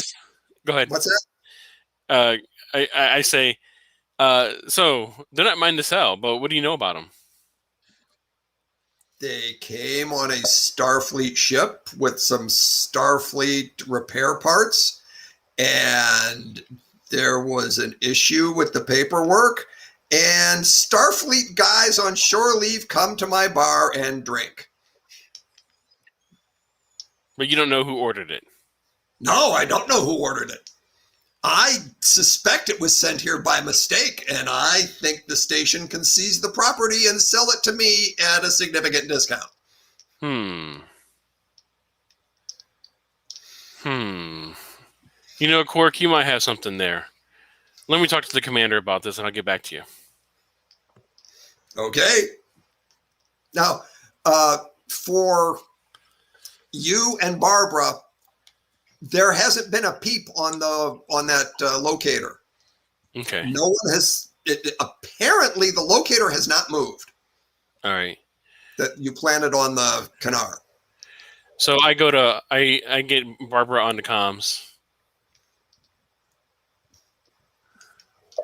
Go ahead. What's that? I say, so they're not mine to sell, but what do you know about them? They came on a Starfleet ship with some Starfleet repair parts, and there was an issue with the paperwork, and Starfleet guys on shore leave come to my bar and drink. But you don't know who ordered it. No, I don't know who ordered it. I suspect it was sent here by mistake, and I think the station can seize the property and sell it to me at a significant discount. Quark, you might have something there. Let me talk to the commander about this, and I'll get back to you. Okay. Now, for you and Barbara, there hasn't been a peep on that locator. Okay. No one has. Apparently, the locator has not moved. All right. That you planted on the Kanar. So I get Barbara on the comms.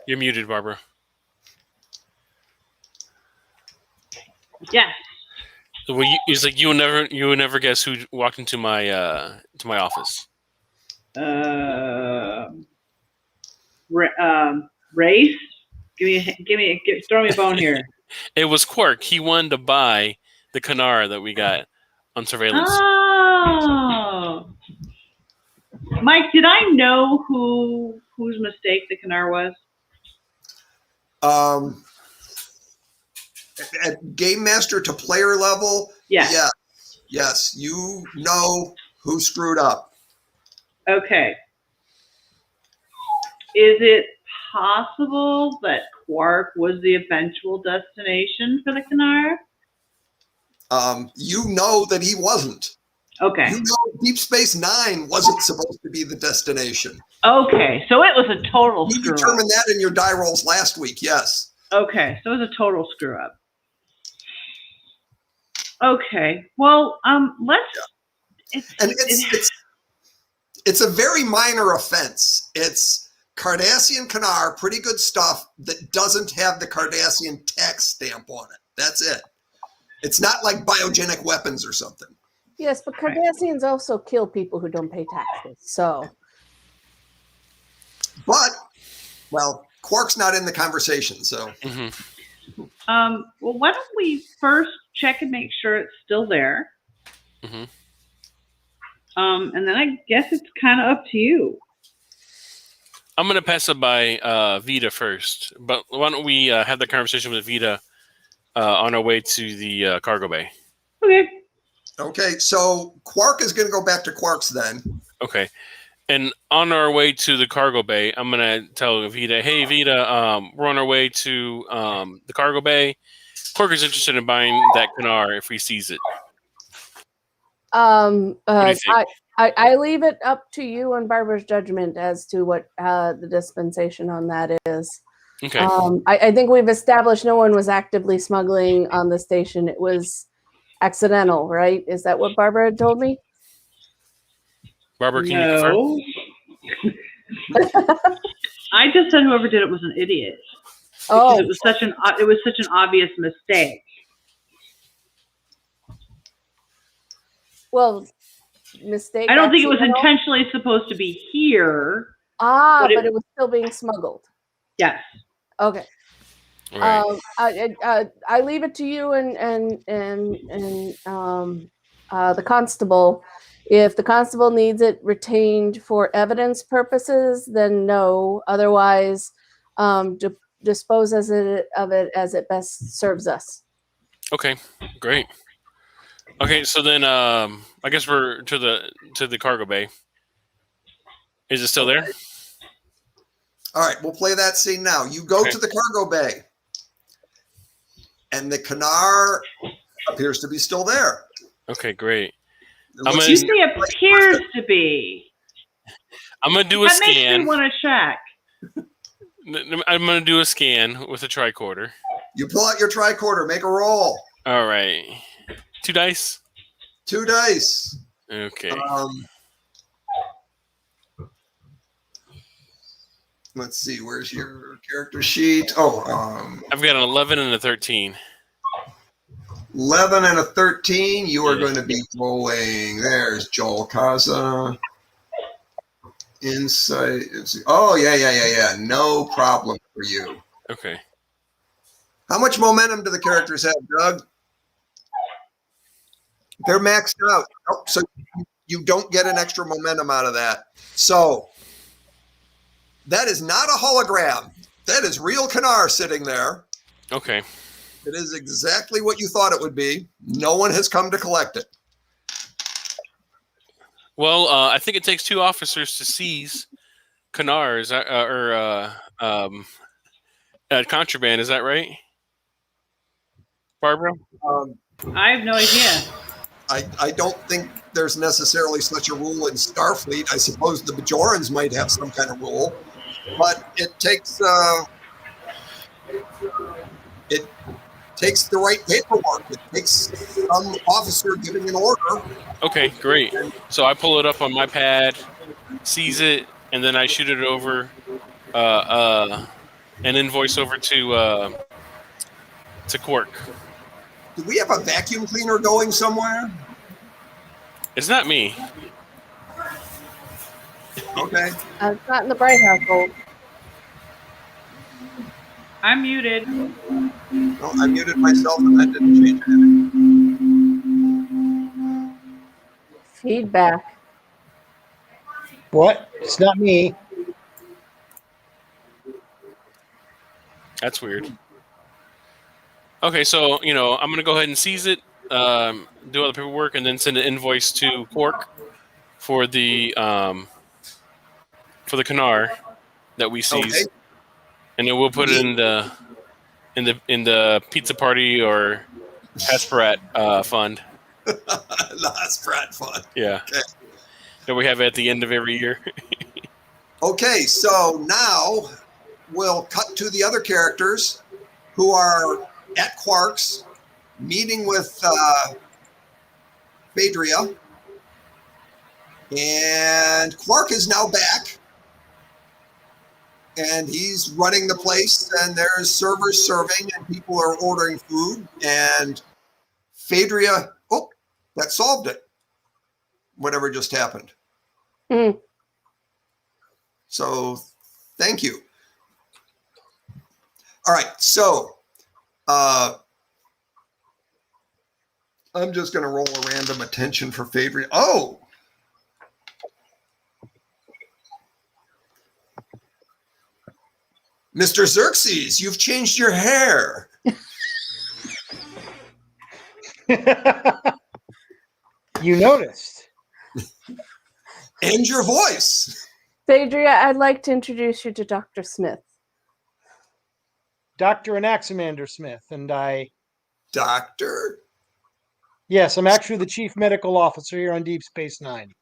You're muted, Barbara. Yes. Well, he's like, you will never guess who walked into my office. Race. Throw me a bone here. It was Quark. He wanted to buy the Kanar that we got on surveillance. Oh, Mike, did I know whose mistake the Kanar was? At game master to player level, Yes. Yes, you know who screwed up. Okay. Is it possible that Quark was the eventual destination for the Kanar? You know that he wasn't. Okay. You know, Deep Space Nine wasn't supposed to be the destination. Okay, so it was a total You screw up. determined that in your die rolls last week, yes. Okay, so it was a total screw up. Okay, well, let's. It's a very minor offense. It's Cardassian Kanar, pretty good stuff that doesn't have the Cardassian tax stamp on it. That's it. It's not like biogenic weapons or something. Yes, but Cardassians also kill people who don't pay taxes. So, but Quark's not in the conversation, so. Mm-hmm. Well, why don't we first check and make sure it's still there? Mm-hmm. And then I guess it's kind of up to you. I'm going to pass it by Vitaa first, but why don't we have the conversation with Vitaa on our way to the cargo bay? Okay. Okay, so Quark is going to go back to Quark's then. Okay. And on our way to the cargo bay, I'm going to tell Vitaa, hey, Vitaa, we're on our way to the cargo bay. Quark is interested in buying that Kanar if he sees it. I leave it up to you and Barbara's judgment as to what the dispensation on that is. Okay. I think we've established no one was actively smuggling on the station. It was accidental, right? Is that what Barbara had told me? Barbara, can you confirm? I just said whoever did it was an idiot. Oh, it was such an obvious mistake. Well, mistake. I don't think it was intentionally supposed to be here. But it was still being smuggled. Yes. Okay. Right. I leave it to you and the constable. If the constable needs it retained for evidence purposes, then no. Otherwise, dispose of it as it best serves us. Okay, great. Okay, so then I guess we're to the cargo bay. Is it still there? All right, we'll play that scene now. You go to the cargo bay, and the Kanar appears to be still there. Okay, great. You say appears to be. I'm gonna do a scan. That makes me want to check. I'm gonna do a scan with a tricorder. You pull out your tricorder. Make a roll. All right. 2 dice. 2 dice. Okay. Let's see. Where's your character sheet? I've got an 11 and a 13. 11 and a 13. You are going to be rolling. There's Jol Kaza. Insight. Oh, yeah. No problem for you. Okay. How much momentum do the characters have, Doug? They're maxed out. Oh, so you don't get an extra momentum out of that. So that is not a hologram. That is real Kanar sitting there. Okay. It is exactly what you thought it would be. No one has come to collect it. Well, I think it takes 2 officers to seize Kanars contraband. Is that right, Barbara? I have no idea. I don't think there's necessarily such a rule in Starfleet. I suppose the Bajorans might have some kind of rule, but it takes the right paperwork. It takes some officer giving an order. Okay, great. So I pull it up on my pad, seize it, and then I shoot it over, an invoice over to Quark. Do we have a vacuum cleaner going somewhere? It's not me. Okay. It's not in the Bright household. I'm muted. No, I muted myself and that didn't change anything. Feedback. What? It's not me. That's weird. Okay, so I'm gonna go ahead and seize it, do all the paperwork, and then send an invoice to Quark for the Kanar that we seized, and then we'll put it in the pizza party or Hasperat fund. That's Pratt fun. Yeah. Okay. That we have at the end of every year. Okay, so now we'll cut to the other characters who are at Quark's meeting with Phaedria. And Quark is now back. And he's running the place, and there's servers serving, and people are ordering food. And Phaedria, oh, that solved it. Whatever just happened. Mm. So, thank you. All right, so I'm just going to roll a random attention for Phaedria. Oh! Mr. Xerxes, you've changed your hair. You noticed. And your voice. Phaedria, I'd like to introduce you to Dr. Smith. Dr. Anaximander Smith, and I... Doctor? Yes, I'm actually the chief medical officer here on Deep Space Nine.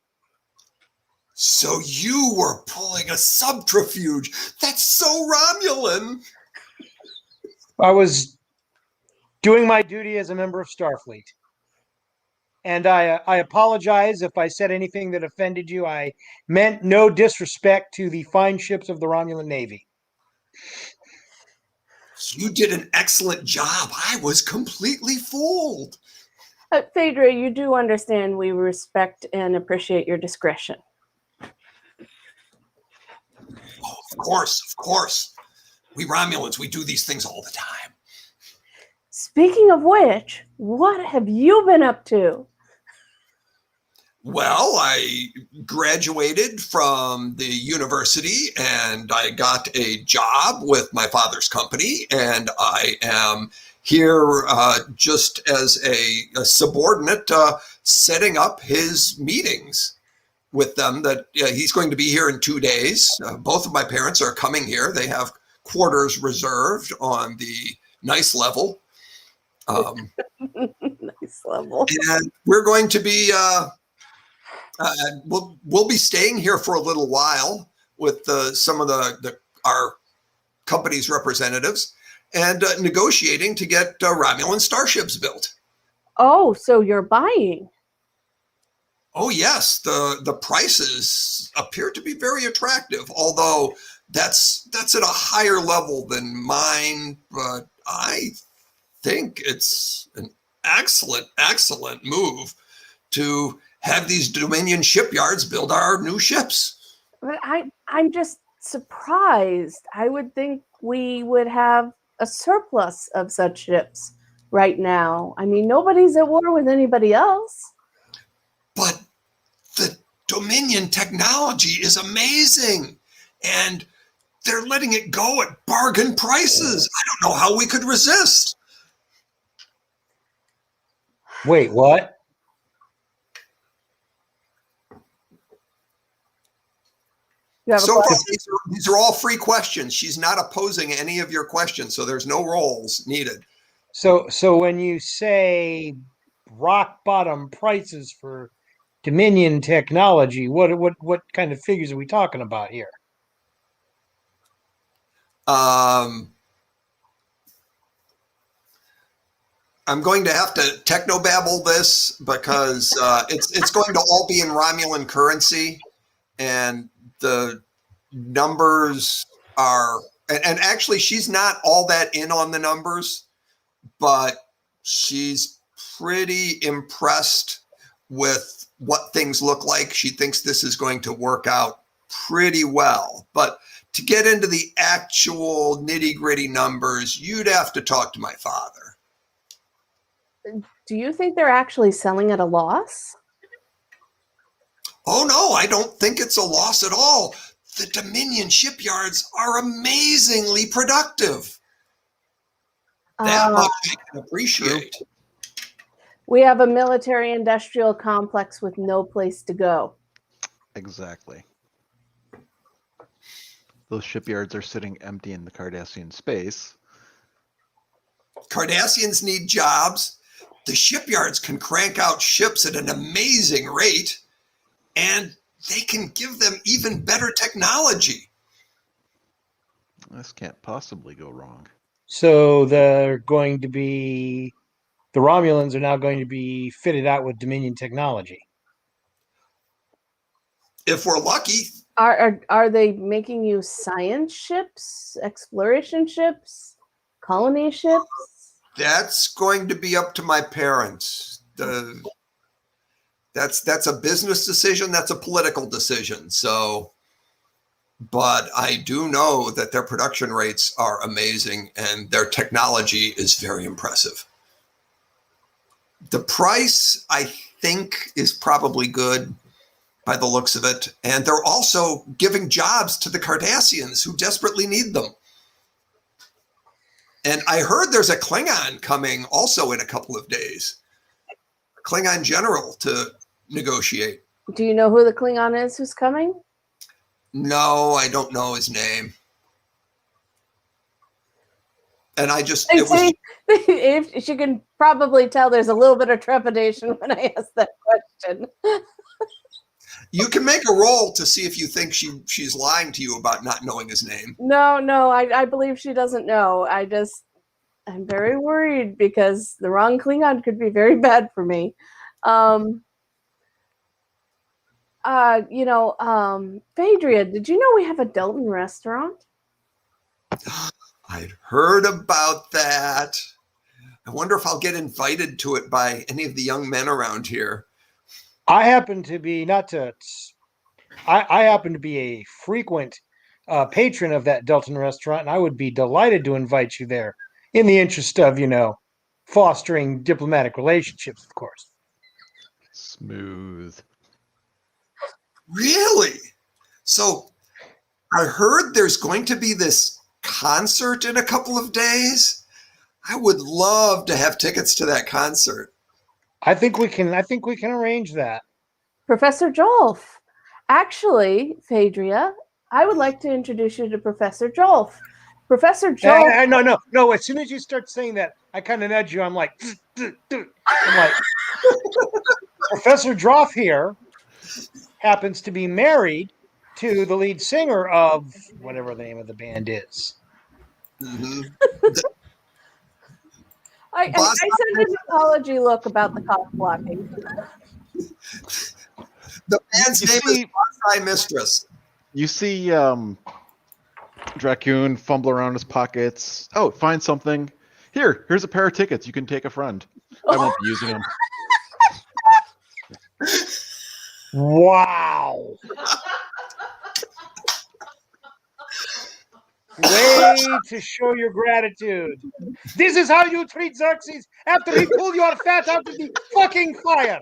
So you were pulling a subterfuge. That's so Romulan. I was doing my duty as a member of Starfleet. And I apologize if I said anything that offended you. I meant no disrespect to the fine ships of the Romulan Navy. You did an excellent job. I was completely fooled. Phaedria, you do understand we respect and appreciate your discretion. Oh, of course, of course. We Romulans, we do these things all the time. Speaking of which, what have you been up to? Well, I graduated from the university and I got a job with my father's company, and I am here just as a subordinate setting up his meetings with them. That he's going to be here in 2 days. Both of my parents are coming here. They have quarters reserved on the nice level. Nice level. And we're going to be... we'll be staying here for a little while with some of our company's representatives and negotiating to get Romulan starships built. Oh, so you're buying? Oh yes, the prices appear to be very attractive. Although that's at a higher level than mine, but I think it's an excellent move to have these Dominion shipyards build our new ships. But I'm just surprised. I would think we would have a surplus of such ships right now. I mean, nobody's at war with anybody else. But the Dominion technology is amazing. And they're letting it go at bargain prices. I don't know how we could resist. Wait, what? So far, these are all free questions. She's not opposing any of your questions, so there's no rolls needed. So when you say rock bottom prices for Dominion technology, what kind of figures are we talking about here? I'm going to have to technobabble this because it's going to all be in Romulan currency, and the numbers are, and actually she's not all that in on the numbers, but she's pretty impressed with what things look like. She thinks this is going to work out pretty well. But to get into the actual nitty-gritty numbers, you'd have to talk to my father. Do you think they're actually selling at a loss? Oh, no, I don't think it's a loss at all. The Dominion shipyards are amazingly productive. That much I can appreciate. We have a military-industrial complex with no place to go. Exactly. Those shipyards are sitting empty in the Cardassian space. Cardassians need jobs. the shipyards can crank out ships at an amazing rate, and they can give them even better technology. This can't possibly go wrong. So the Romulans are now going to be fitted out with Dominion technology. If we're lucky. Are they making you science ships, exploration ships, colony ships? That's going to be up to my parents. That's a business decision. That's a political decision. So, but I do know that their production rates are amazing and their technology is very impressive. The price, I think, is probably good by the looks of it. And they're also giving jobs to the Cardassians who desperately need them. And I heard there's a Klingon coming also in a couple of days. Klingon general to negotiate. Do you know who the Klingon is who's coming? No, I don't know his name. And if you can probably tell there's a little bit of trepidation when I ask that question. You can make a roll to see if you think she's lying to you about not knowing his name. No, I believe she doesn't know. I'm very worried because the wrong Klingon could be very bad for me. Phaedria, did you know we have a Delton restaurant? I'd heard about that. I wonder if I'll get invited to it by any of the young men around here. I happen to be a frequent patron of that Delton restaurant, and I would be delighted to invite you there in the interest of, fostering diplomatic relationships, of course. Smooth. Really? So I heard there's going to be this concert in a couple of days. I would love to have tickets to that concert. I think we can arrange that. Professor Jol. Actually, Phaedria, I would like to introduce you to Professor Jol. Professor Jol. No. As soon as you start saying that, I kind of nudge you. I'm like, Professor Jroff here happens to be married to the lead singer of whatever the name of the band is. Mm-hmm. I sent an apology look about the cock blocking. The band's name is Bonsai Mistress. You see Drakgoun fumble around his pockets. Oh, find something. Here's a pair of tickets. You can take a friend. I won't be using them. Wow. Way to show your gratitude. This is how you treat Xerxes after he pulled your fat out of the fucking fire.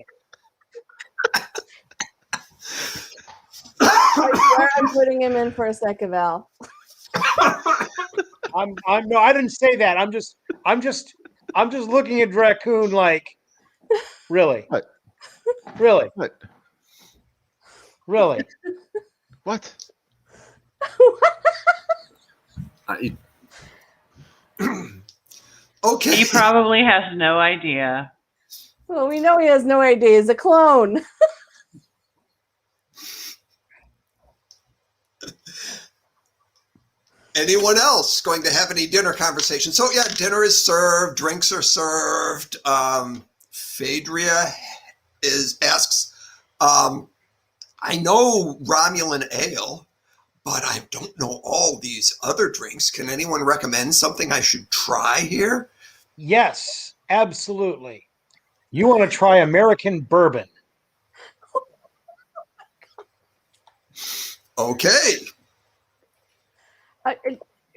I'm putting him in for a second, Val. I didn't say that. I'm just looking at Drakgoun like, really? What? Really? What? Really? What? Okay. He probably has no idea. Well, we know he has no idea. He's a clone. Anyone else going to have any dinner conversation? So yeah, dinner is served, drinks are served. Phaedria asks, I know Romulan ale, but I don't know all these other drinks. Can anyone recommend something I should try here? Yes, absolutely. You want to try American bourbon. Okay.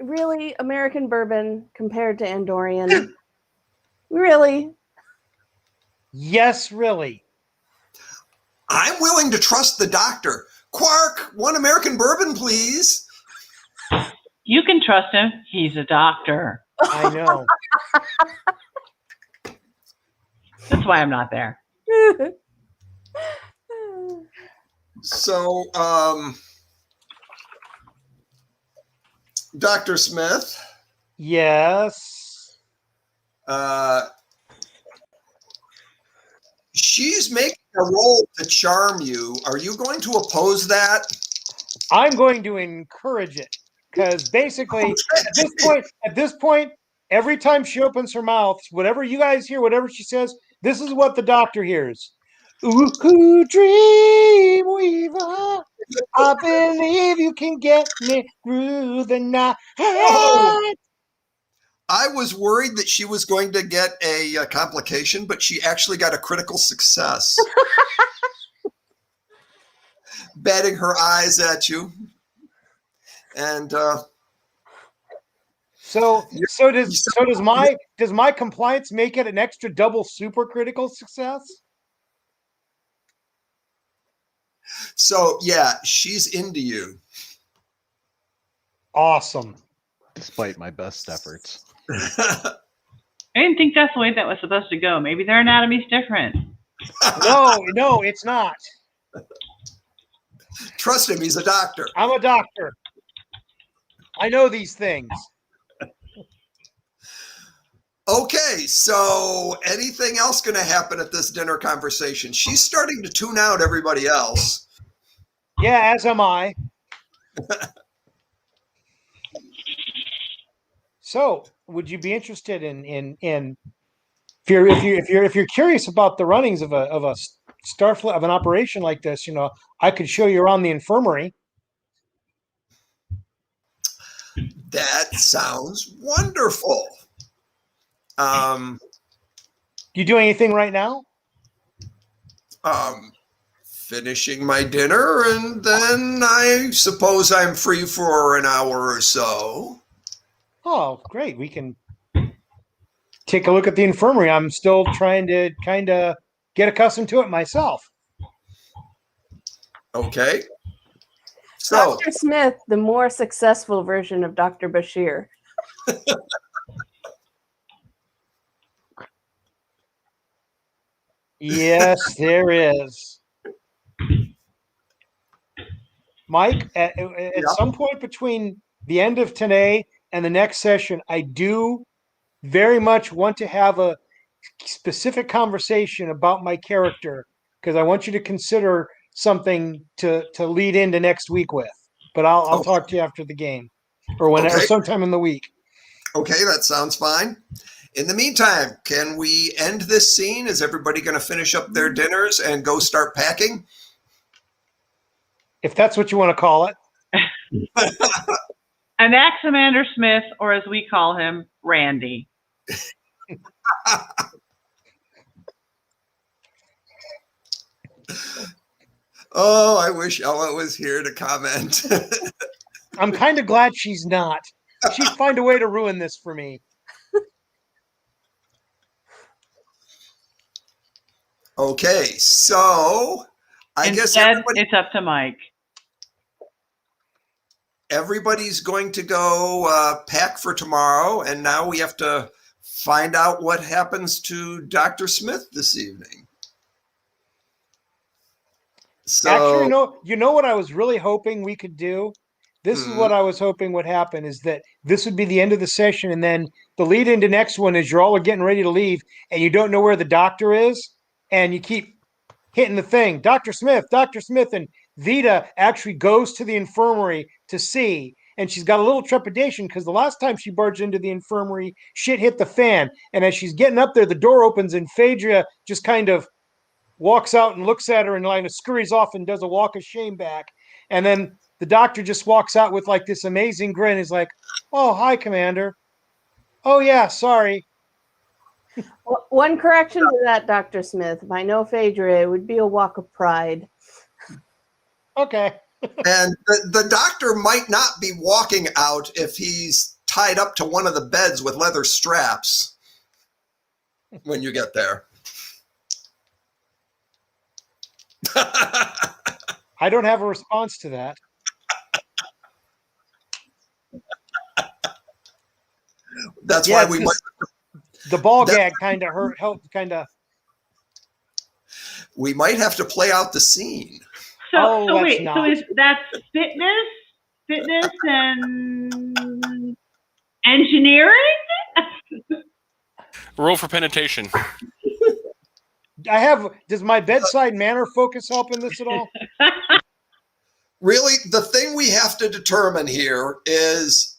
Really, American bourbon compared to Andorian? Really? Yes, really. I'm willing to trust the doctor. Quark, one American bourbon, please. You can trust him. He's a doctor. I know. That's why I'm not there. So, Dr. Smith. Yes. She's making a roll to charm you. Are you going to oppose that? I'm going to encourage it because basically at this point, every time she opens her mouth, whatever you guys hear, whatever she says, this is what the doctor hears. Ooh, dream weaver, I believe you can get me through the night. Oh. I was worried that she was going to get a complication, but she actually got a critical success. Batting her eyes at you. And so does my compliance make it an extra double super critical success? So yeah, she's into you. Awesome. Despite my best efforts. I didn't think that's the way that was supposed to go. Maybe their anatomy's different. No, it's not. Trust him, he's a doctor. I'm a doctor. I know these things. Okay, so anything else going to happen at this dinner conversation? She's starting to tune out everybody else. Yeah, as am I. So, would you be interested in if you're curious about the runnings of a Starfleet of an operation like this? I could show you around the infirmary. That sounds wonderful. You doing anything right now? Finishing my dinner, and then I suppose I'm free for an hour or so. Oh, great. We can take a look at the infirmary. I'm still trying to kind of get accustomed to it myself. Okay. So, Dr. Smith, the more successful version of Dr. Bashir. Yes, there is. Mike, at some point between the end of today and the next session, I do very much want to have a specific conversation about my character because I want you to consider something to lead into next week with. But I'll talk to you after the game or whenever, sometime in the week. Okay, that sounds fine. In the meantime, can we end this scene? Is everybody going to finish up their dinners and go start packing? If that's what you want to call it. Anaximander Smith, or as we call him, Randy. Oh, I wish Ella was here to comment. I'm kind of glad she's not. She'd find a way to ruin this for me. Okay, so I guess it's up to Mike. Everybody's going to go pack for tomorrow, and now we have to find out what happens to Dr. Smith this evening. So, actually, you know what I was really hoping we could do? This is what I was hoping would happen, is that this would be the end of the session, and then the lead into next one is you're all getting ready to leave, and you don't know where the doctor is, and you keep hitting the thing, Dr. Smith, and Vitaa actually goes to the infirmary to see, and she's got a little trepidation because the last time she barged into the infirmary, shit hit the fan, and as she's getting up there, the door opens, and Phaedra just kind of walks out and looks at her and like scurries off and does a walk of shame back, and then the doctor just walks out with like this amazing grin. He's like, "Oh, hi, Commander. Oh yeah, sorry." One correction to that, Dr. Smith. If I know Phaedra, it would be a walk of pride. Okay. And the doctor might not be walking out if he's tied up to one of the beds with leather straps when you get there. I don't have a response to that. That's why we might. The ball gag kind of helped. We might have to play out the scene. So that's fitness and engineering? Roll for penetration. Does my bedside manner focus help in this at all? Really, the thing we have to determine here is,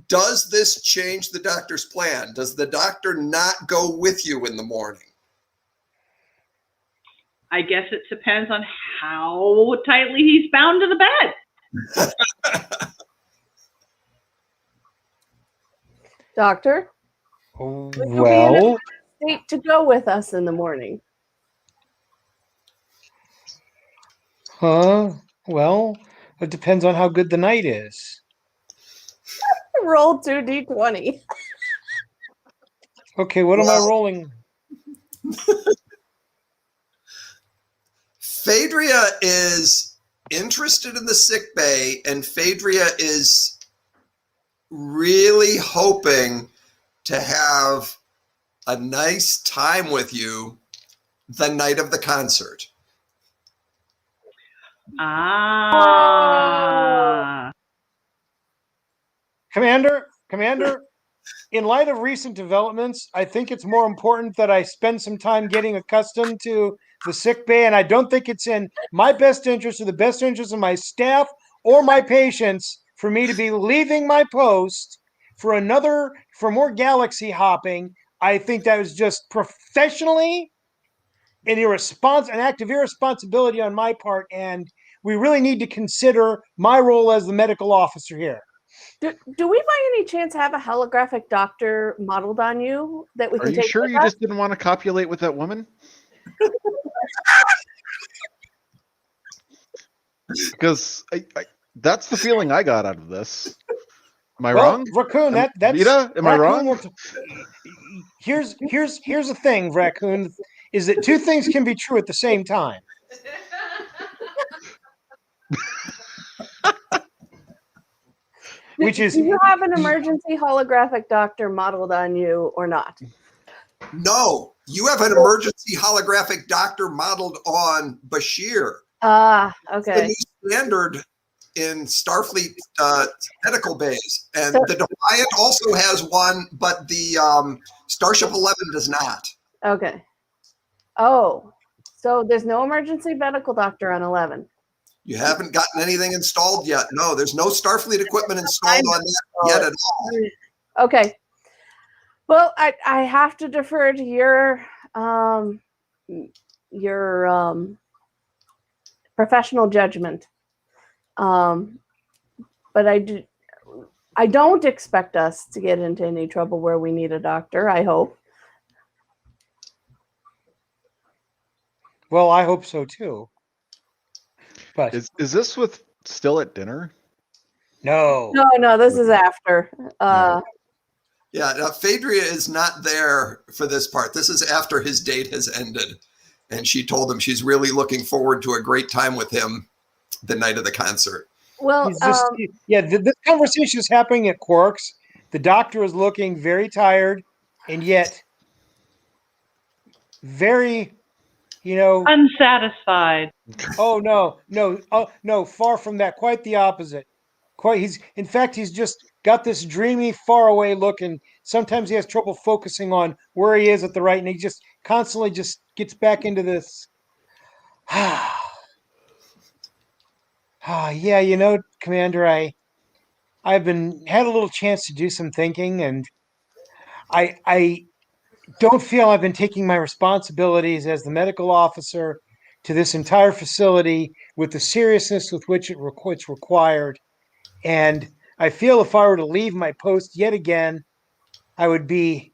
does this change the doctor's plan? Does the doctor not go with you in the morning? I guess it depends on how tightly he's bound to the bed. Doctor? Will you be in a Well, state to go with us in the morning? well, it depends on how good the night is. Roll 2d20. Okay, what am I rolling? Phaedria is interested in the sick bay, and Phaedria is really hoping to have a nice time with you the night of the concert. Ah. Commander, in light of recent developments, I think it's more important that I spend some time getting accustomed to the sick bay, and I don't think it's in my best interest or the best interest of my staff or my patients for me to be leaving my post for more galaxy hopping. I think that was just professionally an act of irresponsibility on my part, and we really need to consider my role as the medical officer here. Do we by any chance have a holographic doctor modeled on you that we can Are take you sure with you us? just didn't want to copulate with that woman? Because that's the feeling I got out of this. Am I wrong? Raccoon, that's Vita, am I wrong? Here's the thing, Raccoon, is that two things can be true at the same time. Which is, do you have an emergency holographic doctor modeled on you or not? No, you have an emergency holographic doctor modeled on Bashir. Ah, The okay. new standard in Starfleet medical bays. And So- the Defiant also has one, but the Starship 11 does not. Okay. Oh, so there's no emergency medical doctor on 11. You haven't gotten anything installed yet. No, there's no Starfleet equipment installed on that yet at all. Okay. Well, I have to defer to your professional judgment. But I don't expect us to get into any trouble where we need a doctor, I hope. well, I hope so too. But Is this with still at dinner? no. No, this is after. Yeah, Phaedria is not there for this part. This is after his date has ended. And she told him she's really looking forward to a great time with him the night of the concert. Well, He's just, this conversation is happening at Quark's. The doctor is looking very tired and yet very, Unsatisfied. oh no, far from that, quite the opposite. He's just got this dreamy, faraway look, and sometimes he has trouble focusing on where he is at the right, and he just constantly just gets back into this. Yeah, Commander, I've had a little chance to do some thinking, and I don't feel I've been taking my responsibilities as the medical officer to this entire facility with the seriousness with which it's required. And I feel if I were to leave my post yet again, I would be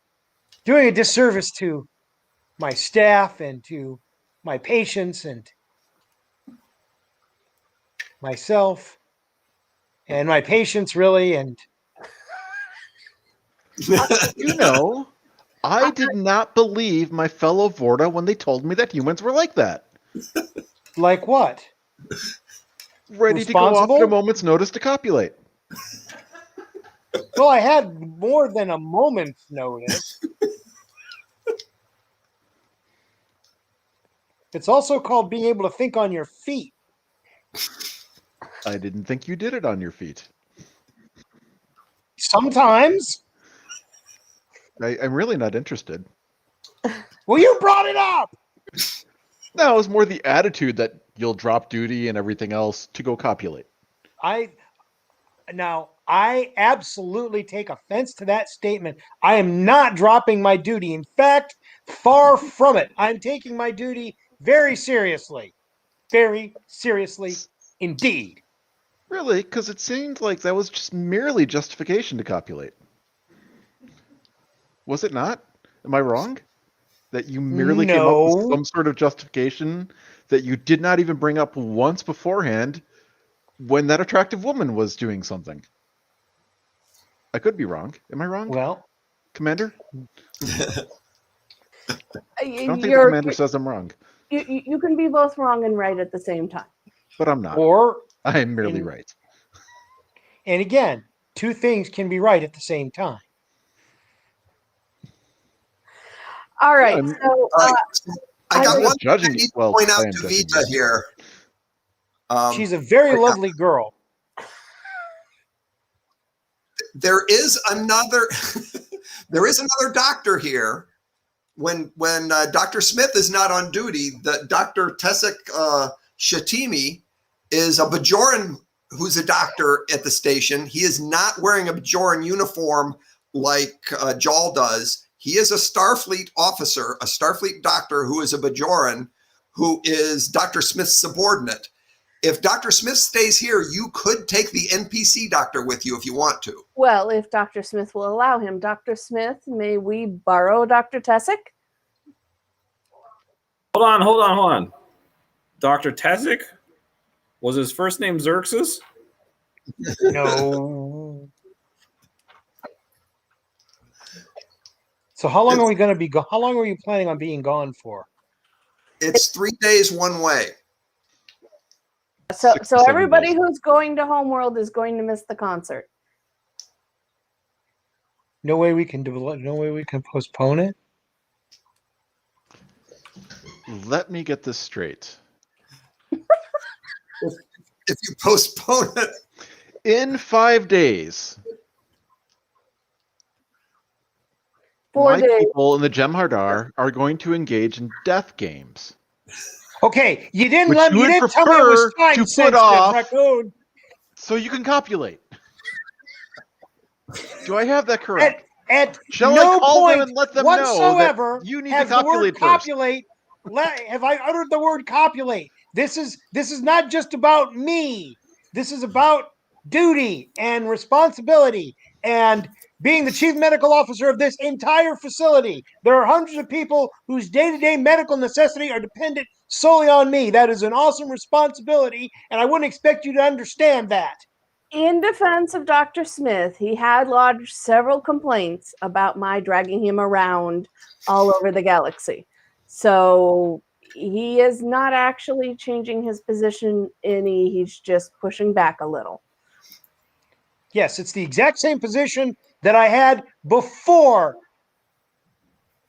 doing a disservice to my staff and to my patients and myself and my patients, really. And I did not believe my fellow Vorta when they told me that humans were like that. like what? Ready to go off at a moment's notice to copulate. Well, I had more than a moment's notice. It's also called being able to think on your feet. I didn't think you did it on your feet. Sometimes. I'm really not interested. Well, you brought it up. No, it was more the attitude that you'll drop duty and everything else to go copulate. I absolutely take offense to that statement. I am not dropping my duty. In fact, far from it. I'm taking my duty very seriously. Very seriously indeed. Really? Because it seemed like that was just merely justification to copulate. Was it not? Am I wrong? That you merely came up with No. some sort of justification that you did not even bring up once beforehand when that attractive woman was doing something. I could be wrong. Am I wrong, Well, Commander? I don't think the You're, Commander says I'm wrong, you can be both wrong and right at the same time. but I'm not. or, I am merely in- right. and again, two things can be right at the same time. All right. I'm- So All right. I got I'm one not thing judging I need you. to Well, point I out am to judging Vitaa you. here. She's a very yeah. lovely girl. There is another doctor here. When Dr. Smith is not on duty, the Dr. Tessek Shatimi is a Bajoran who's a doctor at the station. He is not wearing a Bajoran uniform like Jol does. He is a Starfleet officer, a Starfleet doctor who is a Bajoran, who is Dr. Smith's subordinate. If Dr. Smith stays here, you could take the NPC doctor with you if you want to. well, if Dr. Smith will allow him, Dr. Smith, may we borrow Dr. Tessek? Hold on. Dr. Tezek? Was his first name Xerxes? No. So how long are we going to be how long are you planning on being gone for? It's 3 days one way. So 6 to 7 everybody days. who's going to Homeworld is going to miss the concert. No way we can postpone it? Let me get this straight. If you postpone it, In 5 days, 4 my days. people in the Jem'Hadar are going to engage in death games. Okay, you didn't Which you would tell me it was prefer time to put sensitive, off- Drakgoun. So you can copulate. Do I have that correct? At Shall no I call them point and let them whatsoever know that you need to has the word copulate first? copulate. Have I uttered the word copulate? This is not just about me. This is about duty and responsibility and being the chief medical officer of this entire facility. There are hundreds of people whose day-to-day medical necessity are dependent solely on me. That is an awesome responsibility, and I wouldn't expect you to understand that. In defense of Dr. Smith, he had lodged several complaints about my dragging him around all over the galaxy. So he is not actually changing his position any, he's just pushing back a little. Yes, it's the exact same position that I had before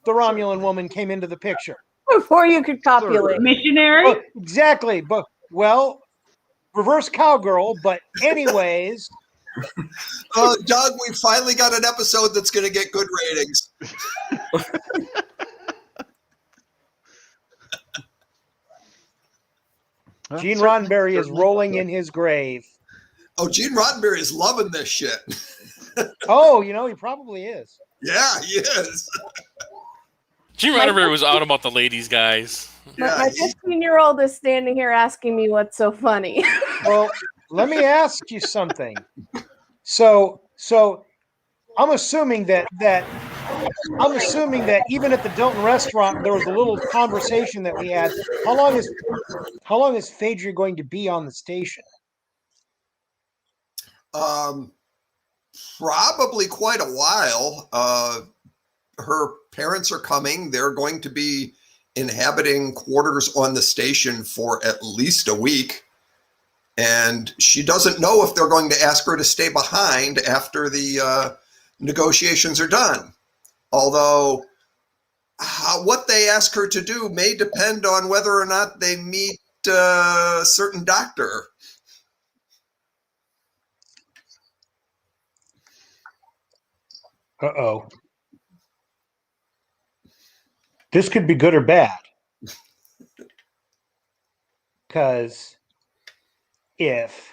the Romulan woman came into the picture. Before you could copulate. Missionary? Oh, exactly. But, well, reverse cowgirl. But, anyways, Doug, we finally got an episode that's going to get good ratings. Well, Gene certainly- Roddenberry is certainly- rolling in his grave. Oh, Gene Roddenberry is loving this shit. Oh, he probably is. Yeah, he is. Gene Roddenberry was out about the ladies, guys. My 15-year-old is standing here asking me what's so funny. Well, let me ask you something. So I'm assuming that even at the Dilton restaurant there was a little conversation that we had. How long is Phaedra going to be on the station? Probably quite a while. Her parents are coming. They're going to be inhabiting quarters on the station for at least a week. And she doesn't know if they're going to ask her to stay behind after the negotiations are done. Although what they ask her to do may depend on whether or not they meet a certain doctor. Uh-oh. This could be good or bad. Because if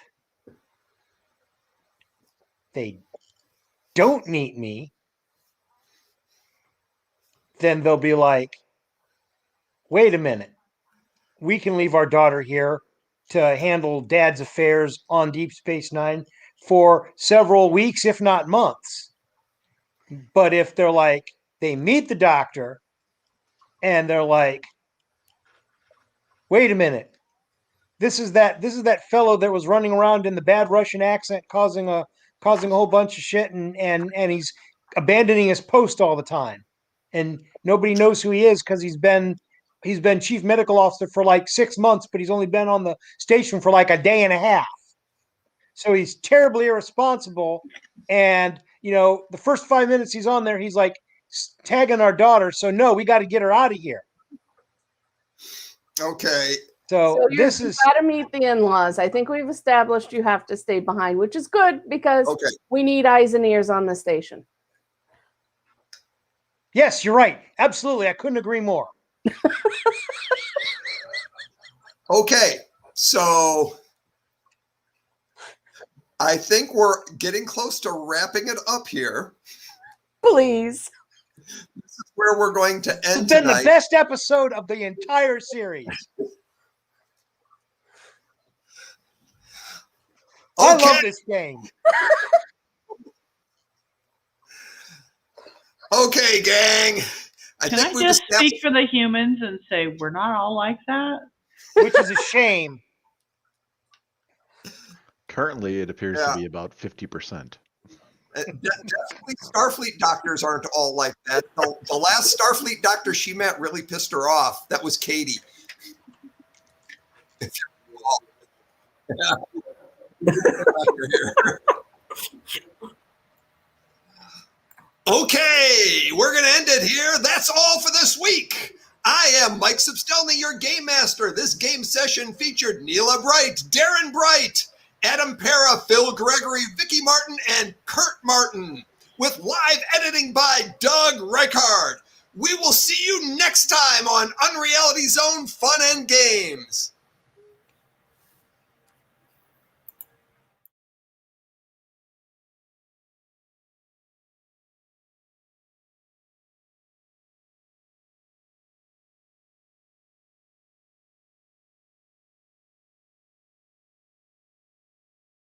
they don't meet me, then they'll be like, wait a minute. We can leave our daughter here to handle dad's affairs on Deep Space Nine for several weeks, if not months. But if they're like, they meet the doctor and they're like, wait a minute. This is that fellow that was running around in the bad Russian accent causing a whole bunch of shit and he's abandoning his post all the time. And nobody knows who he is because he's been chief medical officer for like 6 months, but he's only been on the station for like a day and a half. So he's terribly irresponsible. And the first 5 minutes he's on there, he's like tagging our daughter. So no, we got to get her out of here. Okay. So this is got to meet the in-laws. I think we've established you have to stay behind, which is good because we need eyes and ears on the station. Yes, you're right. Absolutely. I couldn't agree more. Okay. So I think we're getting close to wrapping it up here. Please. This is where we're going to end It's been tonight. the best episode of the entire series. I love this game. Okay, gang. Can I just speak for the humans and say we're not all like that? Which is a shame. Currently, it appears to be about 50%. Definitely Starfleet doctors aren't all like that. The last Starfleet doctor she met really pissed her off. That was Katie. Okay, we're going to end it here. That's all for this week. I am Mike Substelny, your game master. This game session featured Neela Bright, Darren Bright, Adam Para, Phil Gregory, Vicky Martin, and Kurt Martin, with live editing by Doug Reichard. We will see you next time on Unreality Zone Fun and Games.